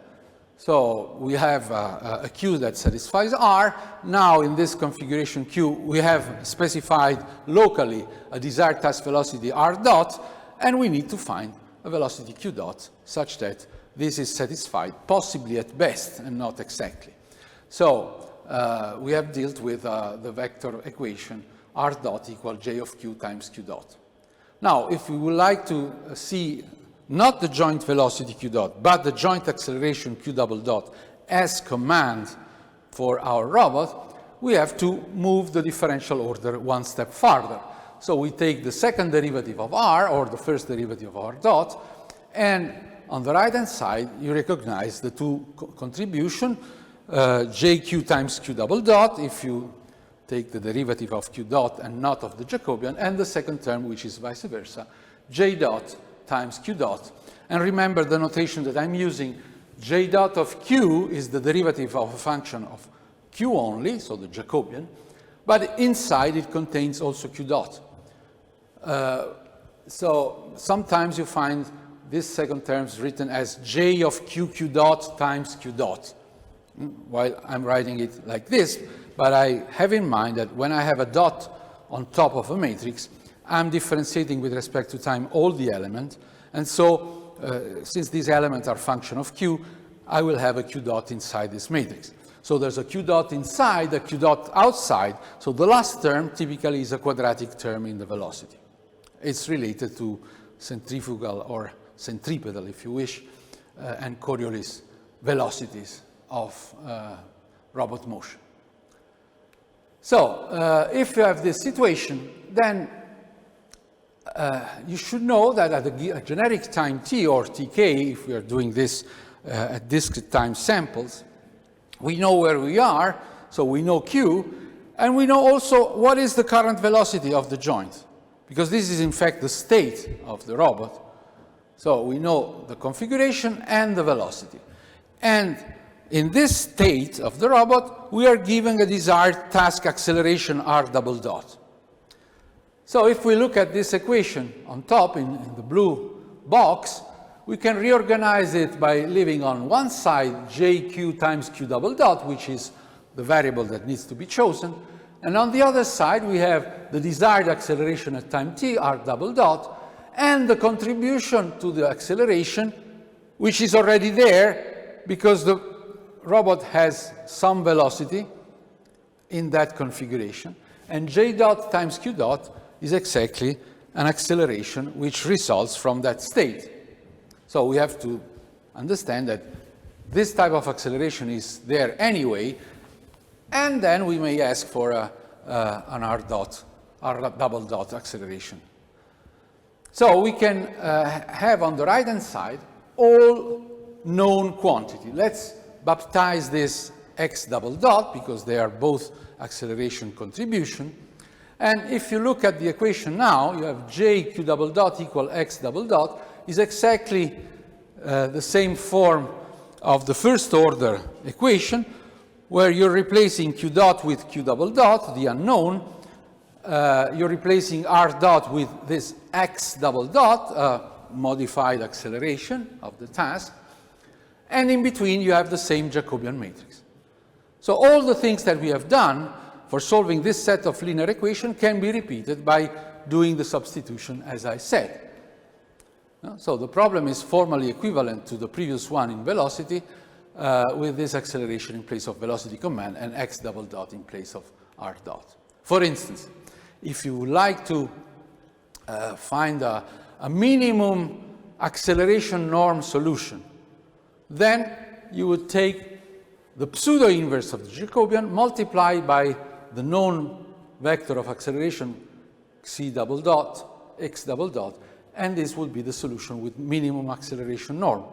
So we have a Q that satisfies R. Now in this configuration Q, we have specified locally a desired task velocity R dot, and we need to find a velocity Q dot such that this is satisfied, possibly at best, and not exactly. So we have dealt with the vector equation R dot equal J of Q times Q dot. Now, if we would like to see not the joint velocity Q dot, but the joint acceleration Q double dot as command for our robot, we have to move the differential order one step farther. So we take the second derivative of R, or the first derivative of R dot, and on the right-hand side, you recognize the two contribution, JQ times Q double dot, if you take the derivative of Q dot and not of the Jacobian, and the second term, which is vice versa, J dot times Q dot. And remember the notation that I'm using, J dot of Q is the derivative of a function of Q only, so the Jacobian, but inside it contains also Q dot. So sometimes you find this second term is written as J of Q Q dot times Q dot, while I'm writing it like this, but I have in mind that when I have a dot on top of a matrix, I'm differentiating with respect to time all the elements, and so since these elements are function of Q, I will have a Q dot inside this matrix. So there's a Q dot inside, a Q dot outside, so the last term typically is a quadratic term in the velocity. It's related to centrifugal or centripetal, if you wish, and Coriolis velocities of robot motion. So if you have this situation, then you should know that at a generic time t, or tk, if we are doing this at discrete time samples, we know where we are, so we know q, and we know also what is the current velocity of the joint, because this is in fact the state of the robot. So we know the configuration and the velocity. And in this state of the robot, we are given a desired task acceleration R double dot. So if we look at this equation on top in the blue box, we can reorganize it by leaving on one side JQ times Q double dot, which is the variable that needs to be chosen. And on the other side, we have the desired acceleration at time t, R double dot, and the contribution to the acceleration, which is already there because the robot has some velocity in that configuration. And J dot times Q dot is exactly an acceleration which results from that state. So we have to understand that this type of acceleration is there anyway, and then we may ask for an R double dot acceleration. So we can have on the right-hand side all known quantity. Let's baptize this x double dot because they are both acceleration contribution. And if you look at the equation now, you have j q double dot equal x double dot is exactly the same form of the first order equation, where you're replacing q dot with q double dot, the unknown. You're replacing r dot with this x double dot, modified acceleration of the task. And in between, you have the same Jacobian matrix. So all the things that we have done for solving this set of linear equations can be repeated by doing the substitution, as I said. So the problem is formally equivalent to the previous one in velocity, with this acceleration in place of velocity command and x double dot in place of r dot. For instance, if you would like to find a minimum acceleration norm solution, then you would take the pseudo-inverse of the Jacobian multiplied by the known vector of acceleration c double dot, x double dot, and this would be the solution with minimum acceleration norm.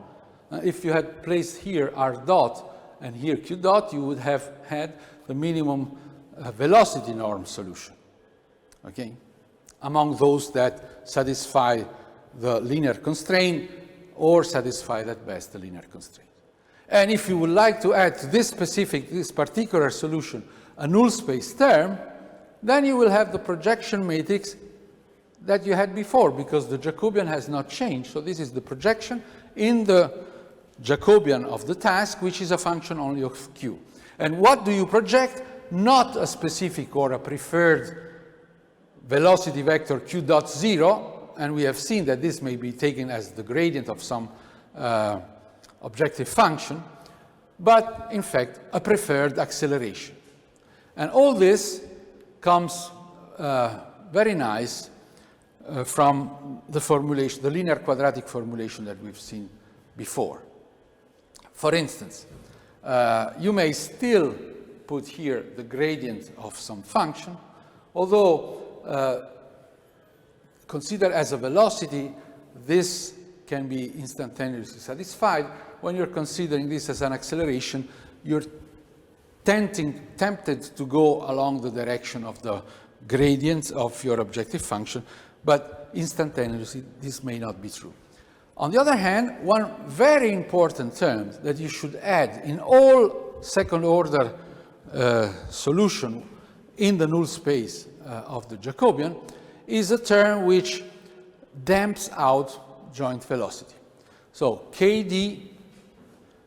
If you had placed here r dot and here q dot, you would have had the minimum velocity norm solution, okay, among those that satisfy the linear constraint or satisfy at best the linear constraint. And if you would like to add to this particular solution a null space term, then you will have the projection matrix that you had before, because the Jacobian has not changed. So this is the projection in the Jacobian of the task, which is a function only of Q. And what do you project? Not a specific or a preferred velocity vector Q dot 0, and we have seen that this may be taken as the gradient of some objective function, but in fact a preferred acceleration. And all this comes very nice from the formulation, the linear quadratic formulation that we've seen before. For instance, you may still put here the gradient of some function, although considered as a velocity, this can be instantaneously satisfied. When you're considering this as an acceleration, you're tempted to go along the direction of the gradient of your objective function, but instantaneously this may not be true. On the other hand, one very important term that you should add in all second order solution in the null space of the Jacobian is a term which damps out joint velocity. So KD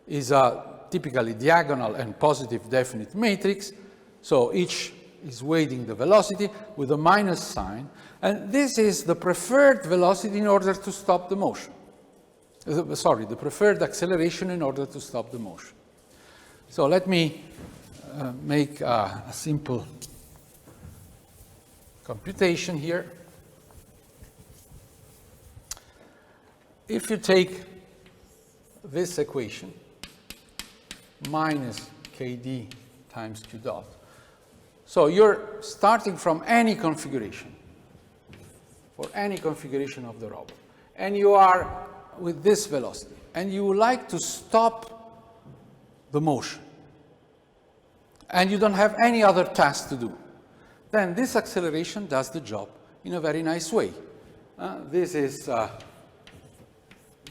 is a typically diagonal and positive definite matrix, so each is weighting the velocity with a minus sign, and this is the preferred velocity in order to stop the motion. Sorry, the preferred acceleration in order to stop the motion. So let me make a simple computation here. If you take this equation, minus KD times Q dot, so you're starting from any configuration, for any configuration of the robot, and you are with this velocity, and you would like to stop the motion, and you don't have any other task to do, then this acceleration does the job in a very nice way. This is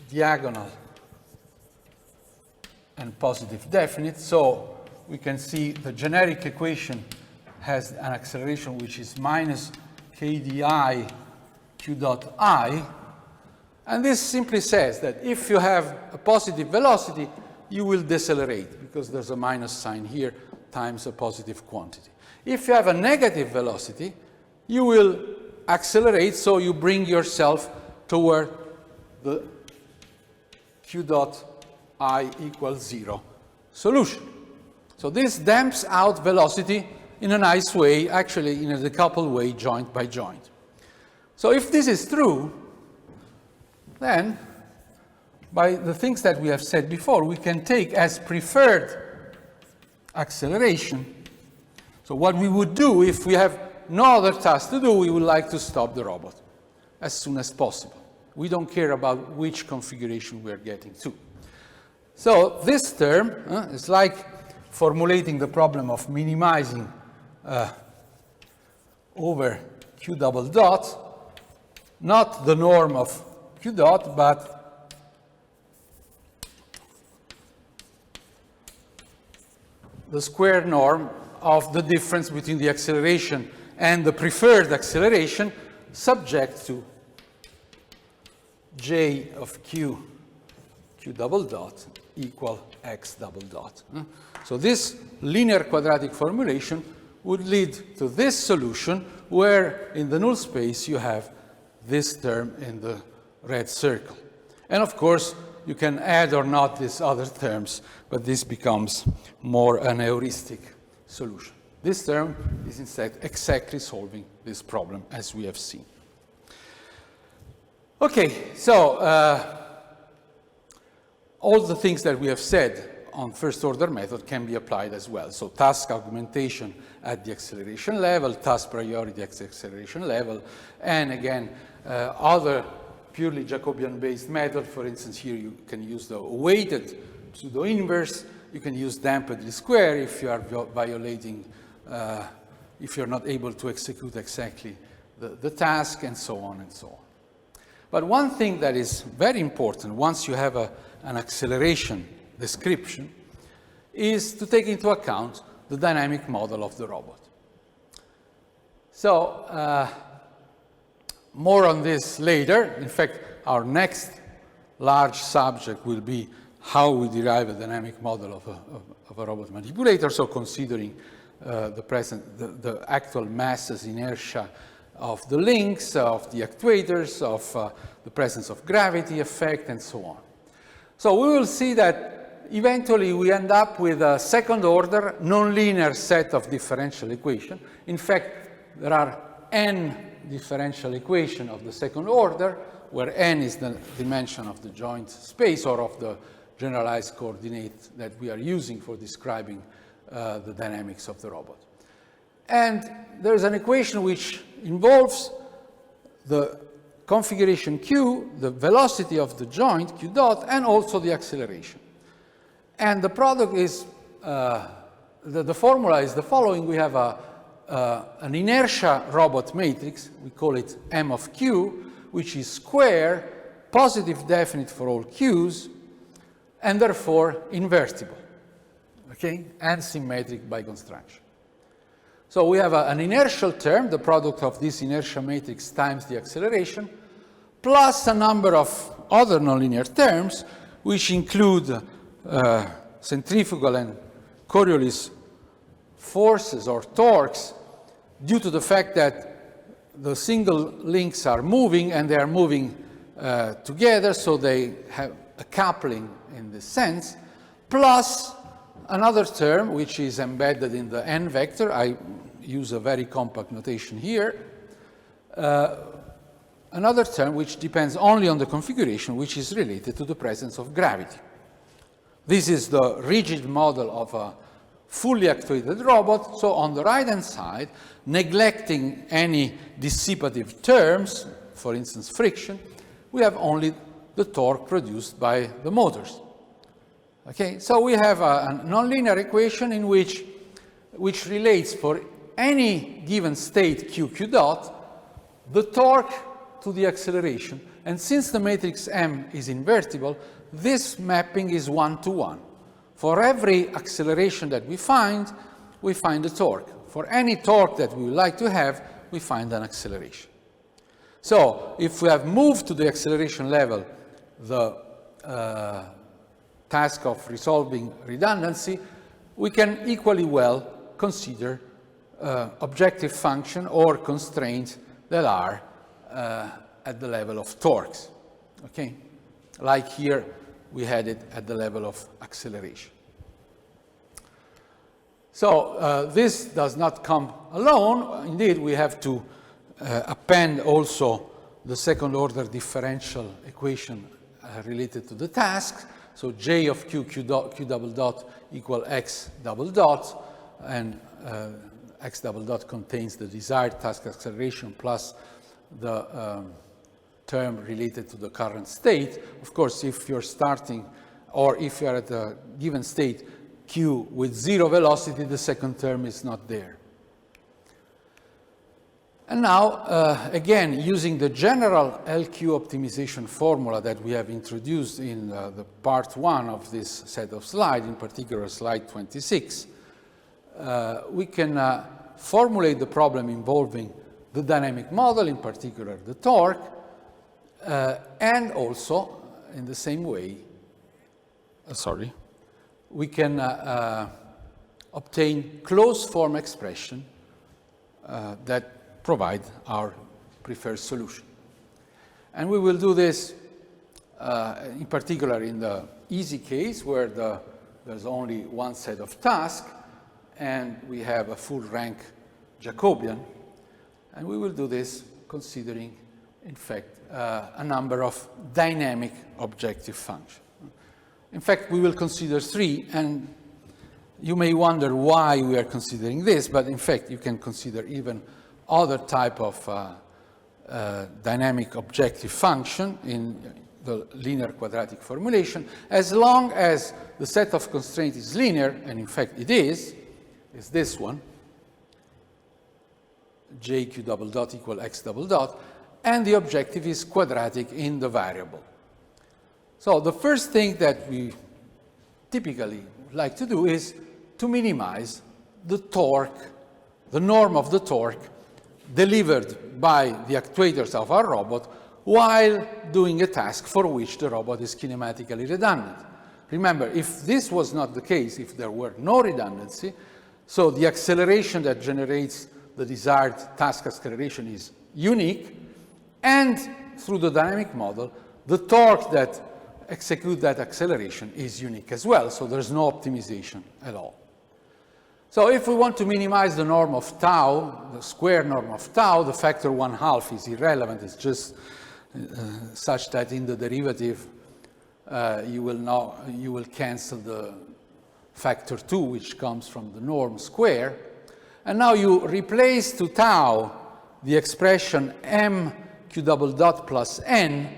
diagonal and positive definite, so we can see the generic equation has an acceleration which is minus KDI Q dot I, and this simply says that if you have a positive velocity, you will decelerate, because there's a minus sign here times a positive quantity. If you have a negative velocity, you will accelerate, so you bring yourself toward the Q dot I equals 0 solution. So this damps out velocity in a nice way, actually in a decoupled way, joint by joint. So if this is true, then by the things that we have said before, we can take as preferred acceleration. So what we would do if we have no other task to do, we would like to stop the robot as soon as possible. We don't care about which configuration we're getting to. So this term is like formulating the problem of minimizing over Q double dot, not the norm of Q dot, but the square norm of the difference between the acceleration and the preferred acceleration subject to J of Q double dot equal X double dot. So this linear quadratic formulation would lead to this solution where in the null space you have this term in the red circle. And of course, you can add or not these other terms, but this becomes more an heuristic solution. This term is instead exactly solving this problem, as we have seen. Okay, so all the things that we have said on first order method can be applied as well. So task augmentation at the acceleration level, task priority at the acceleration level, and again, other purely Jacobian-based method. For instance, here you can use the weighted pseudo-inverse You can use damped square if you are violating, if you're not able to execute exactly the task, and so on and so on. But one thing that is very important once you have an acceleration description is to take into account the dynamic model of the robot. So more on this later. In fact, our next large subject will be how we derive a dynamic model of a robot manipulator, so considering the actual masses, inertia of the links, of the actuators, of the presence of gravity effect, and so on. So we will see that eventually we end up with a second-order nonlinear set of differential equations. In fact, there are n differential equations of the second order, where n is the dimension of the joint space or of the generalized coordinate that we are using for describing the dynamics of the robot. And there's an equation which involves the configuration q, the velocity of the joint, q dot, and also the acceleration. And the product is, the formula is the following. We have an inertia robot matrix, we call it M of q, which is square, positive definite for all q's, and therefore invertible, okay, and symmetric by construction. So we have an inertial term, the product of this inertia matrix times the acceleration, plus a number of other nonlinear terms, which include centrifugal and Coriolis forces or torques, due to the fact that the single links are moving and they are moving together, so they have a coupling in this sense, plus another term which is embedded in the n vector. I use a very compact notation here. Another term which depends only on the configuration, which is related to the presence of gravity. This is the rigid model of a fully actuated robot. So on the right-hand side, neglecting any dissipative terms, for instance, friction, we have only the torque produced by the motors. Okay, so we have a nonlinear equation in which relates for any given state q dot, the torque to the acceleration. And since the matrix M is invertible, this mapping is 1-to-1. For every acceleration that we find the torque. For any torque that we would like to have, we find an acceleration. So if we have moved to the acceleration level the task of resolving redundancy, we can equally well consider objective function or constraints that are at the level of torques. Okay? Like here, we had it at the level of acceleration. So this does not come alone. Indeed, we have to append also the second order differential equation related to the task. So J of q double dot equal x double dot, and x double dot contains the desired task acceleration plus the term related to the current state. Of course, if you're starting, or if you're at a given state q with 0 velocity, the second term is not there. And now, again, using the general LQ optimization formula that we have introduced in the part 1 of this set of slides, in particular slide 26, we can formulate the problem involving the dynamic model, in particular the torque, and also, in the same way, we can obtain closed form expression that provide our preferred solution. And we will do this in particular in the easy case where there's only one set of tasks and we have a full rank Jacobian. And we will do this considering, in fact, a number of dynamic objective functions. In fact, we will consider 3, and you may wonder why we are considering this, but in fact, you can consider even other type of dynamic objective function. the linear quadratic formulation, as long as the set of constraints is linear, and in fact it is this one, jq double dot equal x double dot, and the objective is quadratic in the variable. So the first thing that we typically like to do is to minimize the torque, the norm of the torque delivered by the actuators of our robot while doing a task for which the robot is kinematically redundant. Remember, if this was not the case, if there were no redundancy, so the acceleration that generates the desired task acceleration is unique, and through the dynamic model, the torque that executes that acceleration is unique as well, so there's no optimization at all. So if we want to minimize the norm of tau, the square norm of tau, the factor 1/2 is irrelevant. It's just such that in the derivative you will cancel the factor 2, which comes from the norm square. And now you replace to tau the expression m q double dot plus n,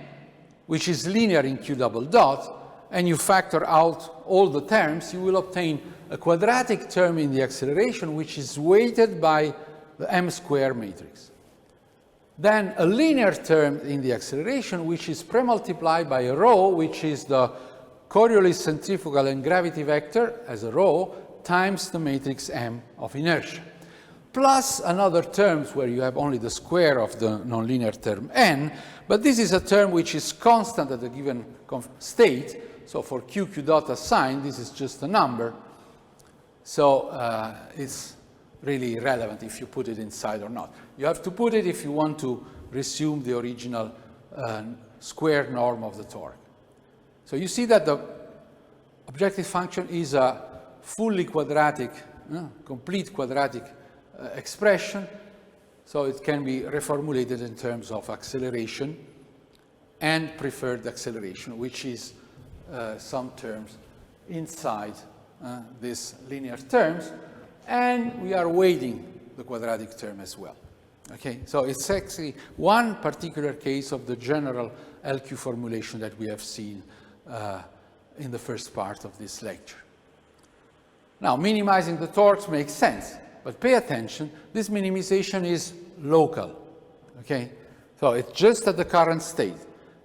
which is linear in q double dot, and you factor out all the terms, you will obtain a quadratic term in the acceleration, which is weighted by the m square matrix. Then a linear term in the acceleration, which is pre-multiplied by a rho, which is the Coriolis centrifugal and gravity vector as a rho times the matrix M of inertia, plus another terms where you have only the square of the nonlinear term n, but this is a term which is constant at a given state. So for q dot assigned, this is just a number. So it's really irrelevant if you put it inside or not. You have to put it if you want to resume the original square norm of the torque. So you see that the objective function is a fully quadratic, complete quadratic expression. So it can be reformulated in terms of acceleration and preferred acceleration, which is some terms inside these linear terms. And we are weighting the quadratic term as well. Okay, so it's actually one particular case of the general LQ formulation that we have seen in the first part of this lecture. Now, minimizing the torques makes sense, but pay attention, this minimization is local. Okay, so it's just at the current state.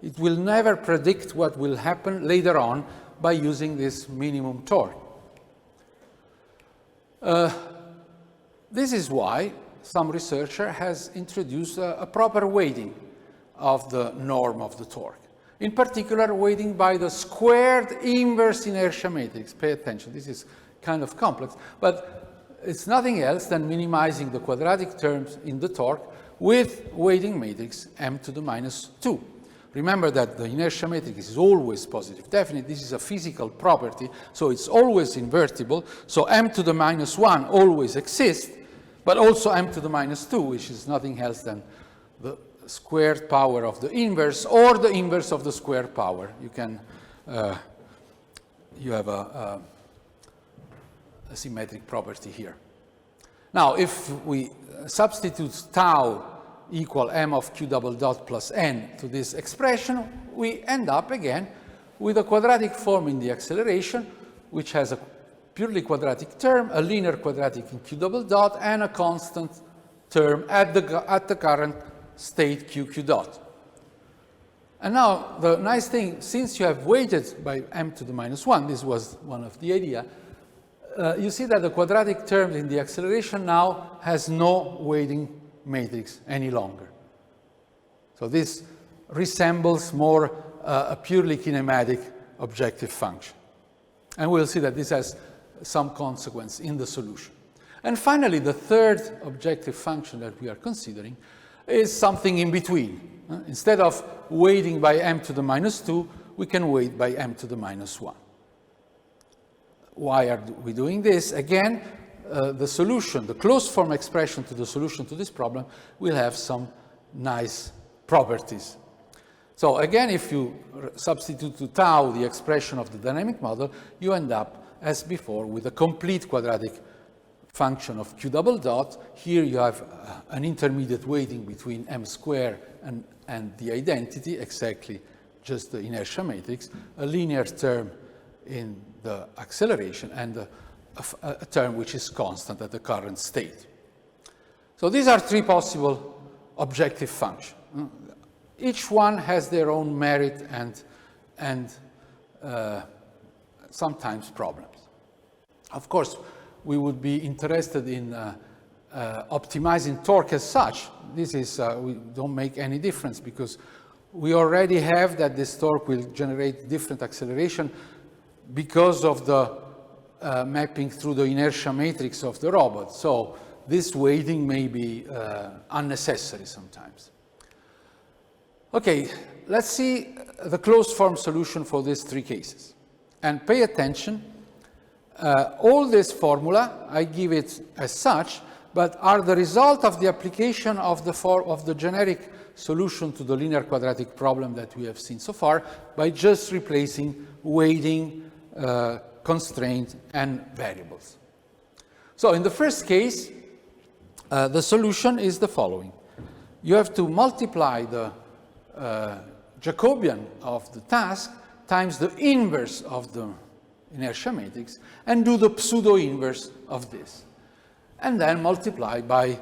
It will never predict what will happen later on by using this minimum torque. This is why some researcher has introduced a proper weighting of the norm of the torque. In particular, weighting by the squared inverse inertia matrix. Pay attention, this is kind of complex, but it's nothing else than minimizing the quadratic terms in the torque with weighting matrix m to the minus 2. Remember that the inertia matrix is always positive definite. This is a physical property, so it's always invertible. So m to the minus 1 always exists, but also m to the minus 2, which is nothing else than the squared power of the inverse or the inverse of the squared power. You can, you have a symmetric property here. Now, if we substitute tau equal m of q double dot plus n to this expression, we end up again with a quadratic form in the acceleration, which has a purely quadratic term, a linear quadratic in q double dot, and a constant term at the current state q dot. And now, the nice thing, since you have weighted by m to the minus 1, this was one of the idea, you see that the quadratic term in the acceleration now has no weighting matrix any longer. So this resembles more a purely kinematic objective function. And we'll see that this has some consequence in the solution. And finally, the third objective function that we are considering is something in between. Instead of weighting by m to the minus 2, we can weight by m to the minus 1. Why are we doing this? Again, the solution, the closed form expression to the solution to this problem will have some nice properties. So again, if you substitute to tau the expression of the dynamic model, you end up, as before, with a complete quadratic function of q double dot. Here you have an intermediate weighting between m squared and the identity, exactly just the inertia matrix, a linear term in the acceleration, and a term which is constant at the current state. So these are three possible objective functions. Each one has their own merit and sometimes problems. Of course, we would be interested in optimizing torque as such. This is, we don't make any difference because we already have that this torque will generate different acceleration because of the mapping through the inertia matrix of the robot. So this weighting may be unnecessary sometimes. Okay, let's see the closed form solution for these three cases. And pay attention, all this formula, I give it as such, but are the result of the application of the generic solution to the linear quadratic problem that we have seen so far by just replacing weighting, constraint, and variables. So in the first case, the solution is the following. You have to multiply the Jacobian of the task times the inverse of the inertia matrix and do the pseudo-inverse of this. And then multiply by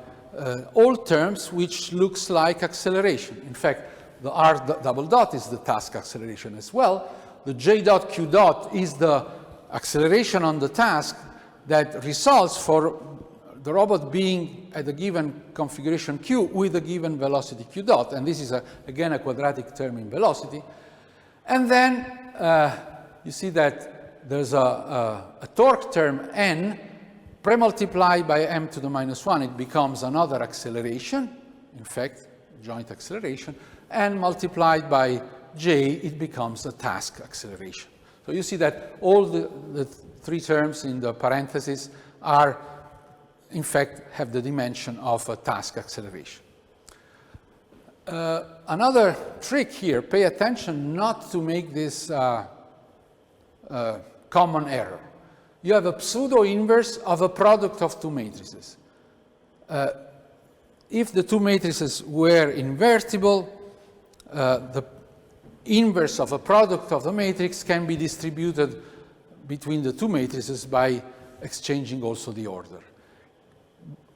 all terms which looks like acceleration. In fact, the R double dot is the task acceleration as well. The J dot Q dot is the acceleration on the task that results for the robot being at a given configuration Q with a given velocity Q dot. And this is, again, a quadratic term in velocity. And then you see that there's a torque term N. Pre-multiplied by m to the minus 1, it becomes another acceleration, in fact, joint acceleration, and multiplied by j, it becomes a task acceleration. So you see that all the three terms in the parentheses are, in fact, have the dimension of a task acceleration. Another trick here, pay attention not to make this common error. You have a pseudo-inverse of a product of two matrices. If the two matrices were invertible, the inverse of a product of the matrix can be distributed between the two matrices by exchanging also the order.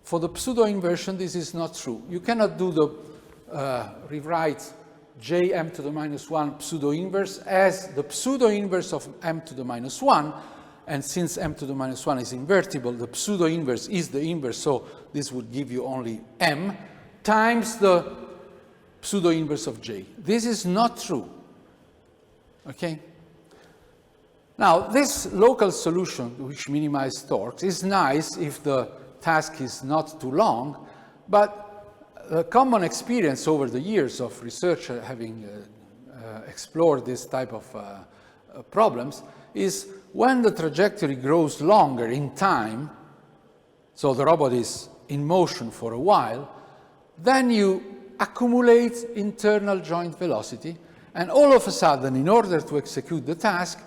For the pseudo-inversion, this is not true. You cannot do the rewrite j m to the minus 1 pseudo-inverse as the pseudo-inverse of m to the minus 1. And since m to the minus 1 is invertible, the pseudo-inverse is the inverse, so this would give you only m times the pseudo-inverse of j. This is not true, okay? Now, this local solution, which minimizes torques, is nice if the task is not too long, but the common experience over the years of research having explored this type of problems is when the trajectory grows longer in time, so the robot is in motion for a while, then you accumulate internal joint velocity, and all of a sudden, in order to execute the task,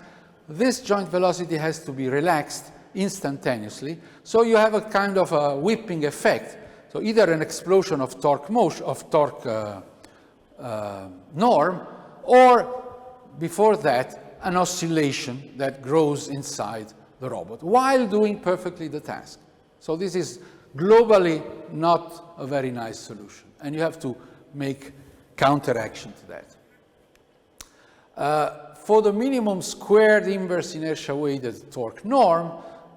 this joint velocity has to be relaxed instantaneously, so you have a kind of a whipping effect. So either an explosion of torque motion, of torque norm, or before that, an oscillation that grows inside the robot while doing perfectly the task. So this is globally not a very nice solution, and you have to make counteraction to that. For the minimum squared inverse inertia weighted torque norm,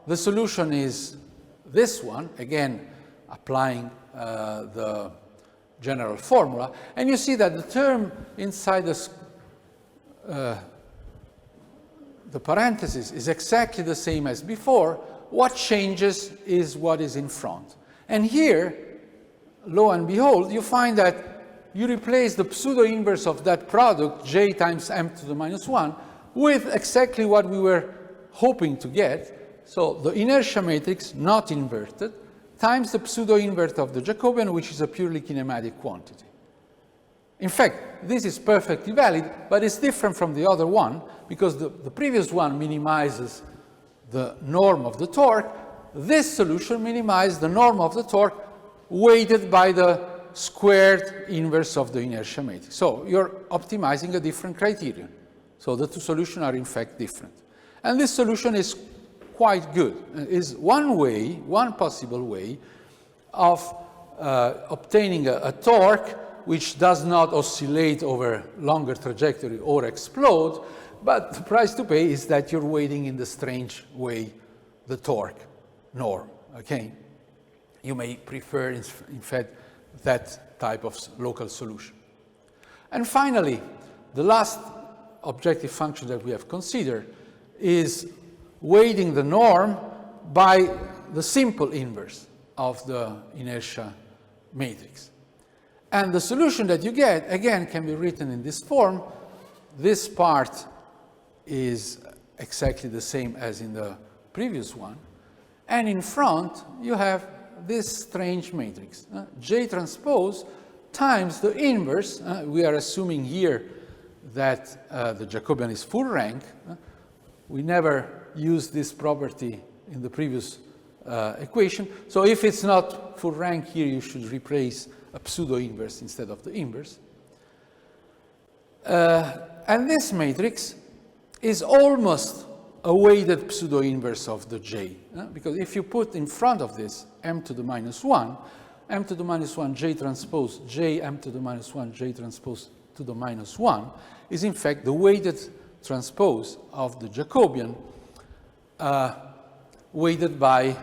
the solution is this one, again applying the general formula, and you see that the term inside the parenthesis is exactly the same as before. What changes is what is in front. And here, lo and behold, you find that you replace the pseudo-inverse of that product, j times m to the minus 1, with exactly what we were hoping to get. So the inertia matrix, not inverted, times the pseudo-inverse of the Jacobian, which is a purely kinematic quantity. In fact, this is perfectly valid, but it's different from the other one, because the previous one minimizes the norm of the torque. This solution minimizes the norm of the torque weighted by the squared inverse of the inertia matrix. So you're optimizing a different criterion. So the two solutions are in fact different. And this solution is quite good. Is one way, one possible way of obtaining a torque which does not oscillate over longer trajectory or explode, but the price to pay is that you're weighting in the strange way the torque norm, okay? You may prefer, in fact, that type of local solution. And finally, the last objective function that we have considered is weighting the norm by the simple inverse of the inertia matrix. And the solution that you get, again, can be written in this form. This part is exactly the same as in the previous one. And in front, you have this strange matrix, J transpose times the inverse. We are assuming here that the Jacobian is full rank. We never used this property in the previous equation. So if it's not full rank here, you should replace a pseudo-inverse instead of the inverse. And this matrix is almost a weighted pseudo-inverse of the J. Because if you put in front of this m to the minus 1, m to the minus 1 J transpose J m to the minus 1 J transpose to the minus 1 is in fact the weighted transpose of the Jacobian weighted by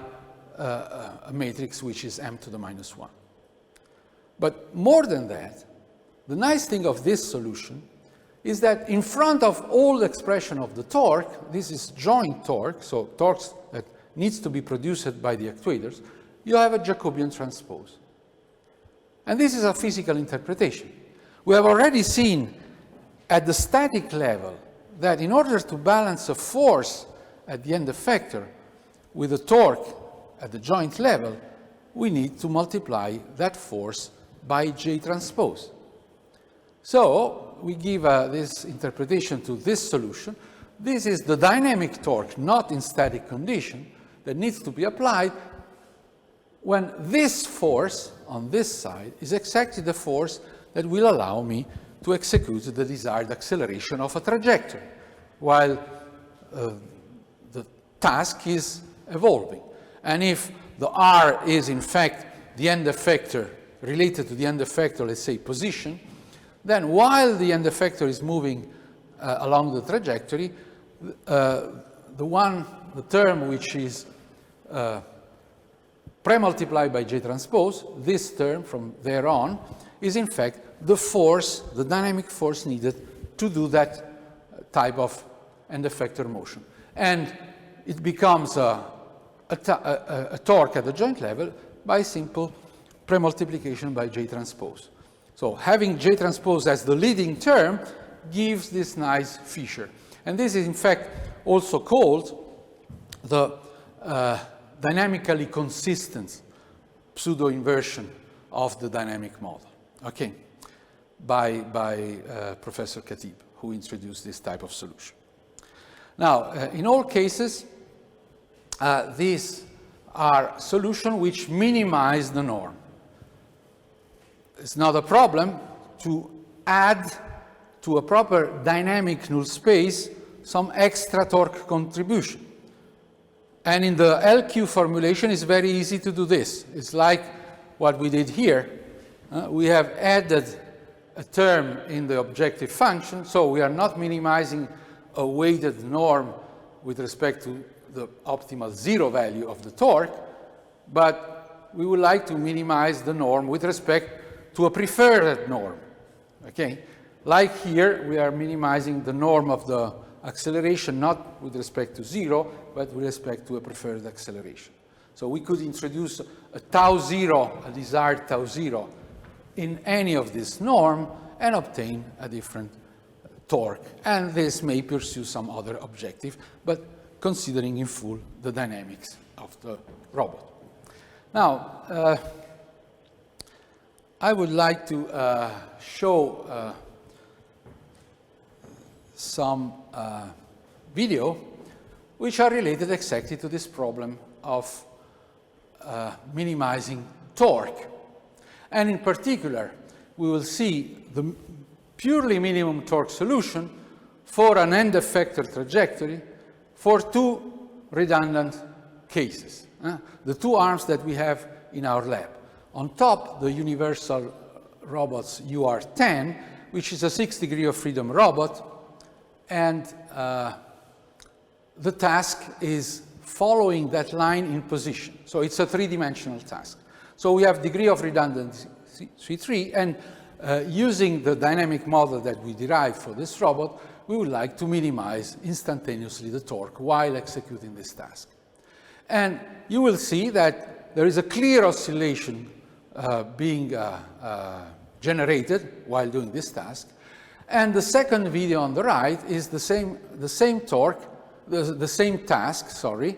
a matrix which is m to the minus 1. But more than that, the nice thing of this solution is that in front of all the expression of the torque, this is joint torque, so torques that needs to be produced by the actuators, you have a Jacobian transpose. And this is a physical interpretation. We have already seen at the static level that in order to balance a force at the end effector with a torque at the joint level, we need to multiply that force by J transpose. So we give this interpretation to this solution. This is the dynamic torque, not in static condition, that needs to be applied when this force on this side is exactly the force that will allow me to execute the desired acceleration of a trajectory, while the task is evolving. And if the R is in fact the end effector related to the end effector, let's say position, then while the end effector is moving along the trajectory, the term which is pre-multiplied by J transpose, this term from there on, is in fact the force, the dynamic force needed to do that type of end effector motion. And it becomes a torque at the joint level by simple pre-multiplication by J transpose. So having J transpose as the leading term gives this nice feature. And this is in fact also called the dynamically consistent pseudo-inversion of the dynamic model, okay, by Professor Khatib, who introduced this type of solution. Now, in all cases, these are solutions which minimize the norm. It's not a problem to add to a proper dynamic null space some extra torque contribution. And in the LQ formulation, it's very easy to do this. It's like what we did here. We have added a term in the objective function, so we are not minimizing a weighted norm with respect to the optimal zero value of the torque, but we would like to minimize the norm with respect to a preferred norm, okay? Like here, we are minimizing the norm of the acceleration, not with respect to zero, but with respect to a preferred acceleration. So we could introduce a tau zero, a desired tau zero, in any of this norm and obtain a different torque. And this may pursue some other objective, but considering in full the dynamics of the robot. Now, I would like to show some video which are related exactly to this problem of minimizing torque. And in particular, we will see the purely minimum torque solution for an end effector trajectory for two redundant cases, the two arms that we have in our lab. On top, the universal robots UR10, which is a 6 degree of freedom robot, and the task is following that line in position. So it's a three-dimensional task. So we have degree of redundancy 3, and using the dynamic model that we derived for this robot, we would like to minimize instantaneously the torque while executing this task. And you will see that there is a clear oscillation being generated while doing this task. And the second video on the right is the same torque, the same task, sorry,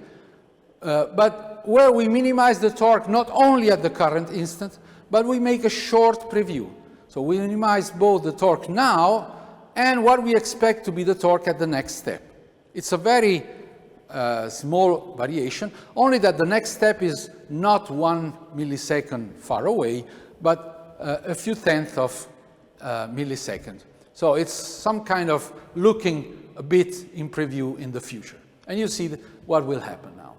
but where we minimize the torque not only at the current instant, but we make a short preview. So we minimize both the torque now and what we expect to be the torque at the next step. It's a very small variation, only that the next step is not 1 millisecond far away, but a few tenths of millisecond. So it's some kind of looking a bit in preview in the future. And you see what will happen now.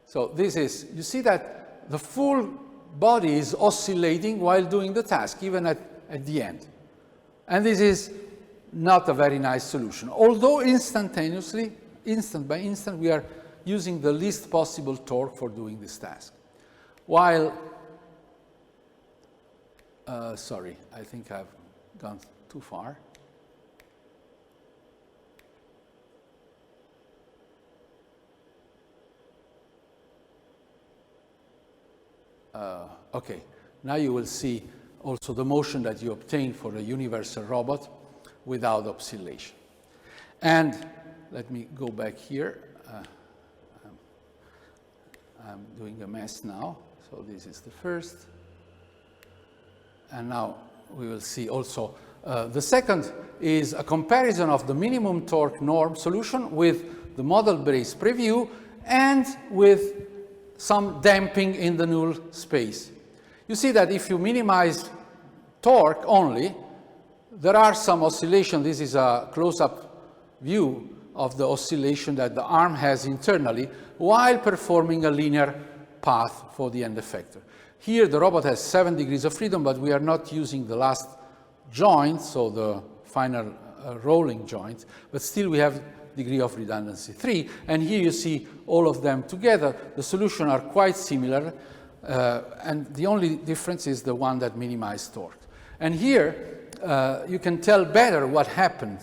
So this is, you see that the full body is oscillating while doing the task, even at the end. And this is not a very nice solution. Although instantaneously, instant by instant, we are using the least possible torque for doing this task. While, sorry, I think I've gone too far. Okay, now you will see also the motion that you obtain for a universal robot without oscillation. And let me go back here. I'm doing a mess now. So this is the first. And now we will see also the second is a comparison of the minimum torque norm solution with the model-based preview and with some damping in the null space. You see that if you minimize torque only, there are some oscillation. This is a close-up view of the oscillation that the arm has internally while performing a linear path for the end effector. Here the robot has 7 degrees of freedom, but we are not using the last joint, so the final rolling joint, but still we have degree of redundancy 3, and here you see all of them together. The solutions are quite similar, and the only difference is the one that minimized torque. And here you can tell better what happened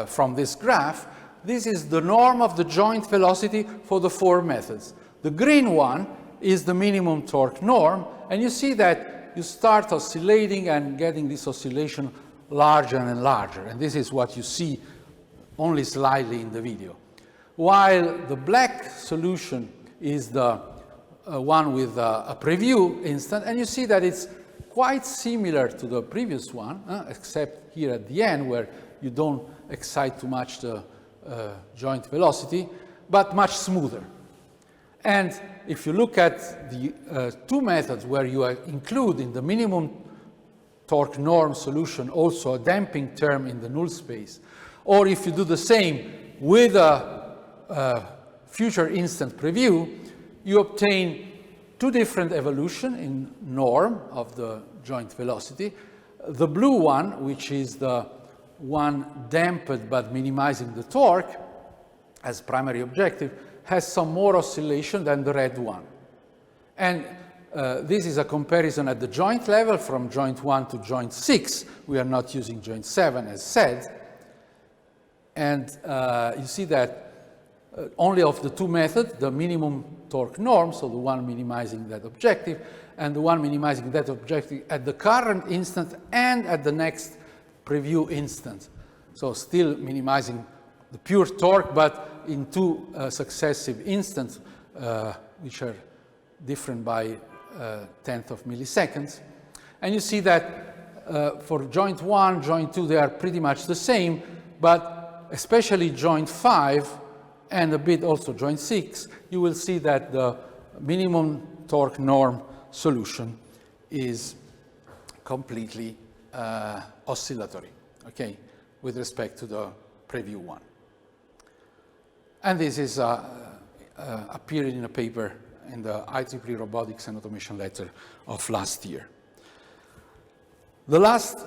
from this graph. This is the norm of the joint velocity for the 4 methods. The green one is the minimum torque norm, and you see that you start oscillating and getting this oscillation larger and larger, and this is what you see only slightly in the video. While the black solution is the one with a preview instant, and you see that it's quite similar to the previous one, except here at the end where you don't excite too much the joint velocity, but much smoother. And if you look at the 2 methods where you include in the minimum torque norm solution also a damping term in the null space, or if you do the same with a future instant preview, you obtain 2 different evolutions in norm of the joint velocity. The blue one, which is the one damped but minimizing the torque as primary objective, has some more oscillation than the red one. And this is a comparison at the joint level from joint 1 to joint 6. We are not using joint 7 as said. And you see that only of the 2 methods, the minimum torque norm, so the one minimizing that objective, and the one minimizing that objective at the current instant and at the next preview instant. So still minimizing the pure torque, but in 2 successive instants, which are different by tenth of milliseconds. And you see that for joint 1, joint 2, they are pretty much the same, but especially joint 5 and a bit also joint 6, you will see that the minimum torque norm solution is completely oscillatory, okay, with respect to the preview one. And this is appeared in a paper in the IEEE Robotics and Automation letter of last year. The last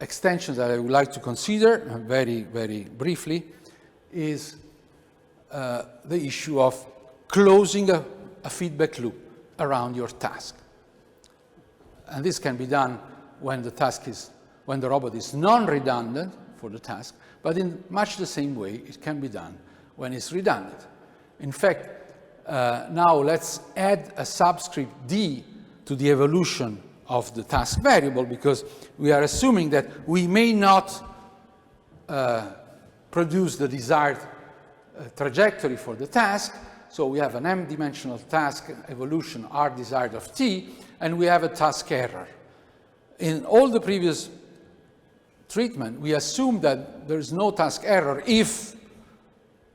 extension that I would like to consider, very, very briefly, is the issue of closing a feedback loop around your task. And this can be done when the robot is non-redundant for the task, but in much the same way it can be done when it's redundant. In fact, now let's add a subscript D to the evolution of the task variable, because we are assuming that we may not produce the desired trajectory for the task. So we have an m-dimensional task evolution R desired of t, and we have a task error. In all the previous treatment, we assume that there is no task error if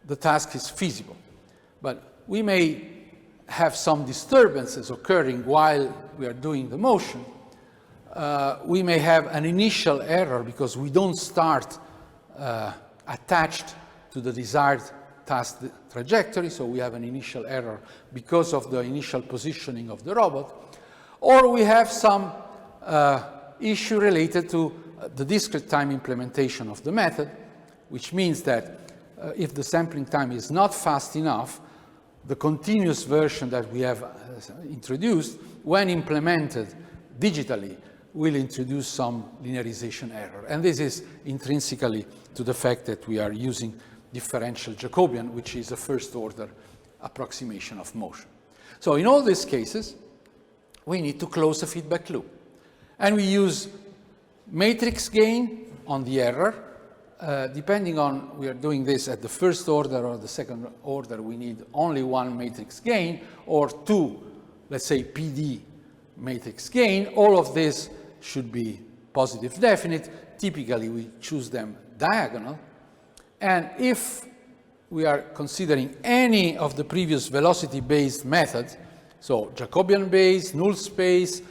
the task is feasible. But we may have some disturbances occurring while we are doing the motion. We may have an initial error because we don't start attached to the desired task trajectory, so we have an initial error because of the initial positioning of the robot. Or we have some issue related to the discrete time implementation of the method, which means that if the sampling time is not fast enough, the continuous version that we have introduced, when implemented digitally, will introduce some linearization error. And this is intrinsically to the fact that we are using differential Jacobian, which is a first-order approximation of motion. So in all these cases, we need to close the feedback loop. And we use matrix gain on the error. Depending on we are doing this at the first order or the second order, we need only one matrix gain or two, let's say, PD matrix gain. All of this should be positive definite. Typically, we choose them diagonal. And if we are considering any of the previous velocity-based methods, so Jacobian-based, null space,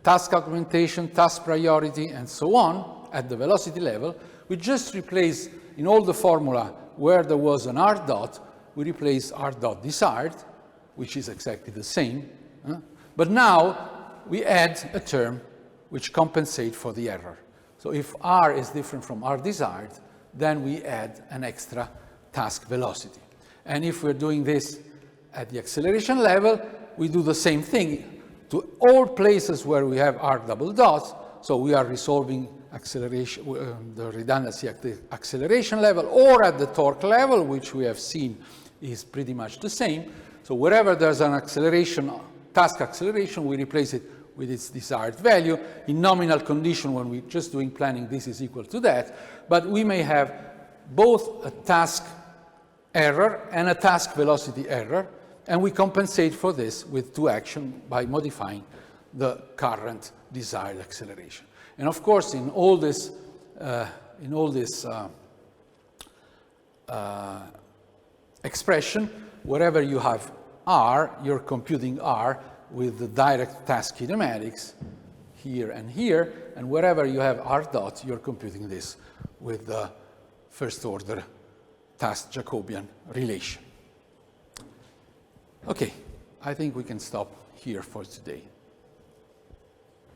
task augmentation, task priority, and so on, at the velocity level, we just replace, in all the formula where there was an R dot, we replace R dot desired, which is exactly the same. But now we add a term which compensates for the error. So if R is different from R desired, then we add an extra task velocity. And if we're doing this at the acceleration level, we do the same thing to all places where we have R double dot. So we are resolving acceleration, the redundancy at the acceleration level or at the torque level, which we have seen is pretty much the same. So wherever there's an acceleration, task acceleration, we replace it with its desired value. In nominal condition, when we're just doing planning, this is equal to that. But we may have both a task error and a task velocity error, and we compensate for this with two actions by modifying the current desired acceleration. And of course, in all this expression, wherever you have R, you're computing R with the direct task kinematics here, and wherever you have R dot, you're computing this with the first order task Jacobian relation. Okay, I think we can stop here for today.